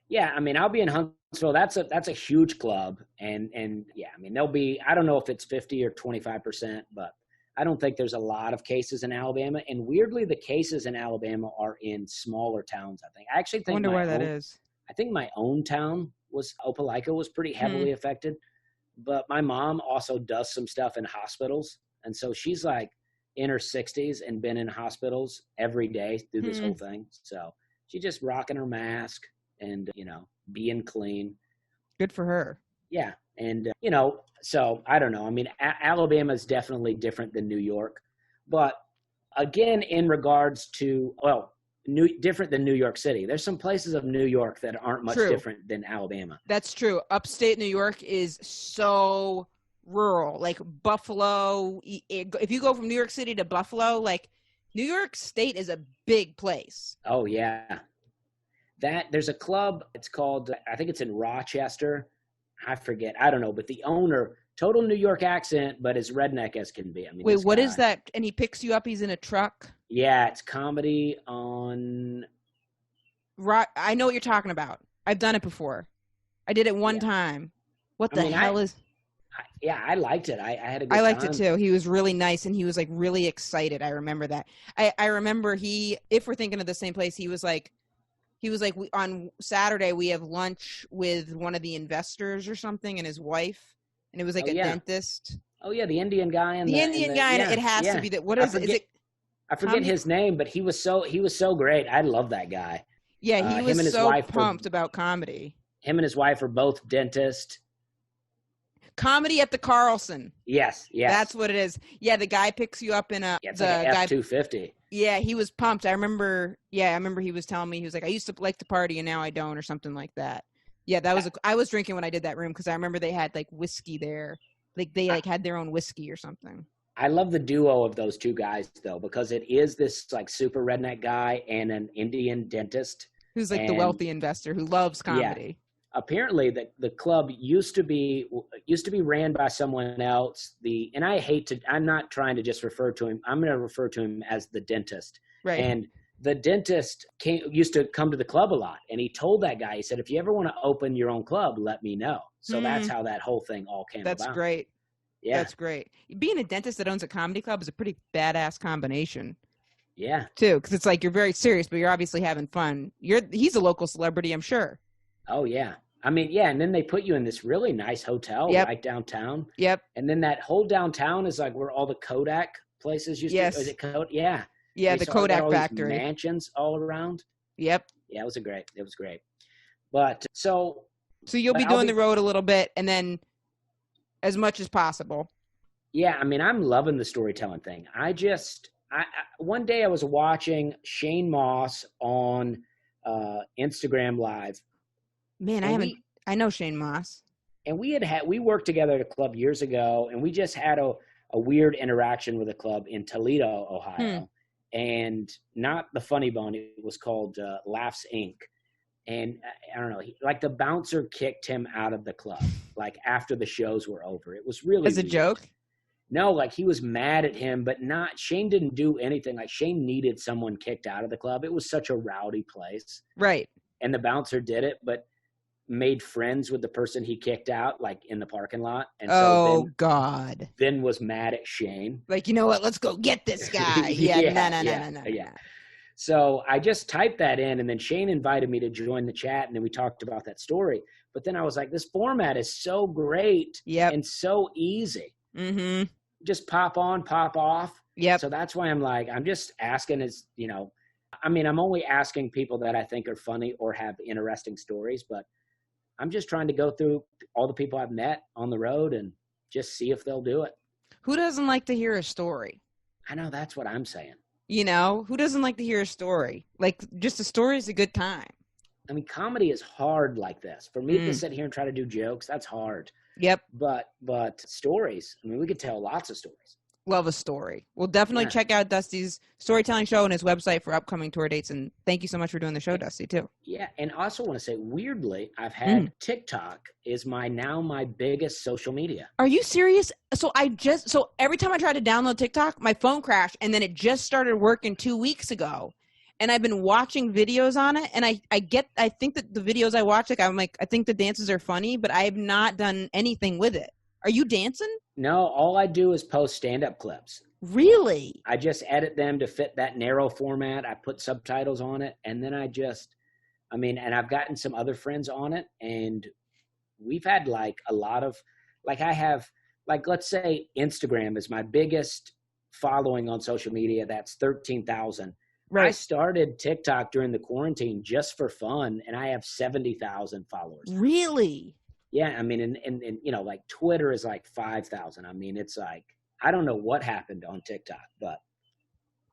Yeah, I mean, I'll be in Huntsville. That's a huge club, and yeah, I mean, there'll be, I don't know if it's 50 or 25%, but I don't think there's a lot of cases in Alabama. And weirdly, the cases in Alabama are in smaller towns. I actually think. I wonder where that is. I think my own town Opelika was pretty heavily affected, but my mom also does some stuff in hospitals, and so she's like in her 60s and been in hospitals every day through this whole thing. So she's just rocking her mask and, being clean. Good for her. Yeah. And, so I don't know. I mean, Alabama is definitely different than New York, but again, in regards to, different than New York City. There's some places of New York that aren't much different than Alabama. That's true. Upstate New York is so rural, like Buffalo. If you go from New York City to Buffalo, like New York State is a big place. Oh yeah. There's a club, it's called, I think it's in Rochester. I forget. I don't know, but the owner, total New York accent, but as redneck as can be. I mean, wait, what is that? And he picks you up, he's in a truck? Yeah, it's comedy on. I know what you're talking about. I've done it before. I did it one time. What the hell is? I liked it. I had a good time. I liked it too. He was really nice and he was like really excited. I remember that. I remember if we're thinking of the same place, he was like, on Saturday we have lunch with one of the investors or something and his wife, and it was like dentist. Oh yeah, the Indian guy and the Indian guy. Yeah, it has to be that. What is it? Is it? I forget his name, but he was so great. I love that guy. Yeah, he was so pumped about comedy. Him and his wife are both dentists. Comedy at the Carlson. Yes. That's what it is. Yeah, the guy picks you up in it's like an F-250. Yeah, he was pumped. I remember he was telling me, he was like, I used to like to party and now I don't, or something like that. Yeah, that was I was drinking when I did that room because I remember they had like whiskey there. Like they had their own whiskey or something. I love the duo of those two guys though, because it is this like super redneck guy and an Indian dentist who's like the wealthy investor who loves comedy. Yeah. Apparently the club used to be ran by someone else. I'm not trying to just refer to him. I'm going to refer to him as the dentist. Right. And the dentist used to come to the club a lot. And he told that guy, he said, if you ever want to open your own club, let me know. So that's how that whole thing all came about. That's great. Yeah. That's great. Being a dentist that owns a comedy club is a pretty badass combination. Yeah. Too, because it's like you're very serious, but you're obviously having fun. He's a local celebrity, I'm sure. Oh, yeah. I mean, yeah, and then they put you in this really nice hotel right downtown. Yep. And then that whole downtown is like where all the Kodak places used to be. Is it Kodak? Yeah. Yeah, the Kodak factory. Mansions all around. Yep. Yeah, it was great. But so you'll be doing the road a little bit and then as much as possible. Yeah, I mean, I'm loving the storytelling thing. I one day I was watching Shane Moss on Instagram Live. Man, I know Shane Moss. And we worked together at a club years ago, and we just had a weird interaction with a club in Toledo, Ohio. And not the Funny Bone, it was called Laughs Inc. And I don't know, like the bouncer kicked him out of the club, like after the shows were over. It was really as a joke. No, like he was mad at him, but Shane didn't do anything. Like Shane needed someone kicked out of the club. It was such a rowdy place. Right. And the bouncer did it, but made friends with the person he kicked out, like in the parking lot. And Oh, God. then was mad at Shane. Like, you know what? Let's go get this guy. Yeah, no. So I just typed that in, and then Shane invited me to join the chat, and then we talked about that story. But then I was like, this format is so great and so easy. Mm-hmm. Just pop on, pop off. Yep. So that's why I'm like, I'm just asking I'm only asking people that I think are funny or have interesting stories, but I'm just trying to go through all the people I've met on the road and just see if they'll do it. Who doesn't like to hear a story? I know, that's what I'm saying. Who doesn't like to hear a story? Like, just a story is a good time. I mean, comedy is hard like this. For me to sit here and try to do jokes, that's hard. Yep. But stories, I mean, we could tell lots of stories. Love a story. We'll definitely check out Dusty's storytelling show and his website for upcoming tour dates. And thank you so much for doing the show, Dusty, too. Yeah, and I also want to say, weirdly, I've had TikTok is my biggest social media. Are you serious? So every time I try to download TikTok, my phone crashed, and then it just started working 2 weeks ago. And I've been watching videos on it, and I think that the videos I watch, I think the dances are funny, but I have not done anything with it. Are you dancing? No, all I do is post stand-up clips. Really? I just edit them to fit that narrow format. I put subtitles on it, and then and I've gotten some other friends on it, and we've had like a lot of, like I have, like let's say Instagram is my biggest following on social media. That's 13,000. Right. I started TikTok during the quarantine just for fun, and I have 70,000 followers. Really? Yeah, I mean, and like Twitter is like 5,000. I mean, it's like, I don't know what happened on TikTok, but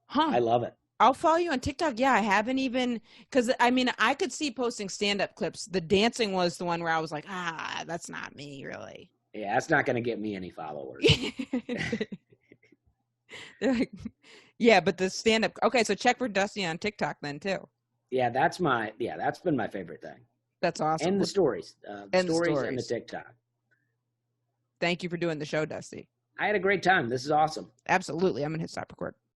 I love it. I'll follow you on TikTok. Yeah, I haven't even, because I mean, I could see posting stand-up clips. The dancing was the one where I was like, that's not me, really. Yeah, that's not going to get me any followers. They're like, yeah, but the stand-up. Okay, so check for Dusty on TikTok then too. Yeah, that's been my favorite thing. That's awesome. And the stories. And the TikTok. Thank you for doing the show, Dusty. I had a great time. This is awesome. Absolutely. I'm going to hit stop record.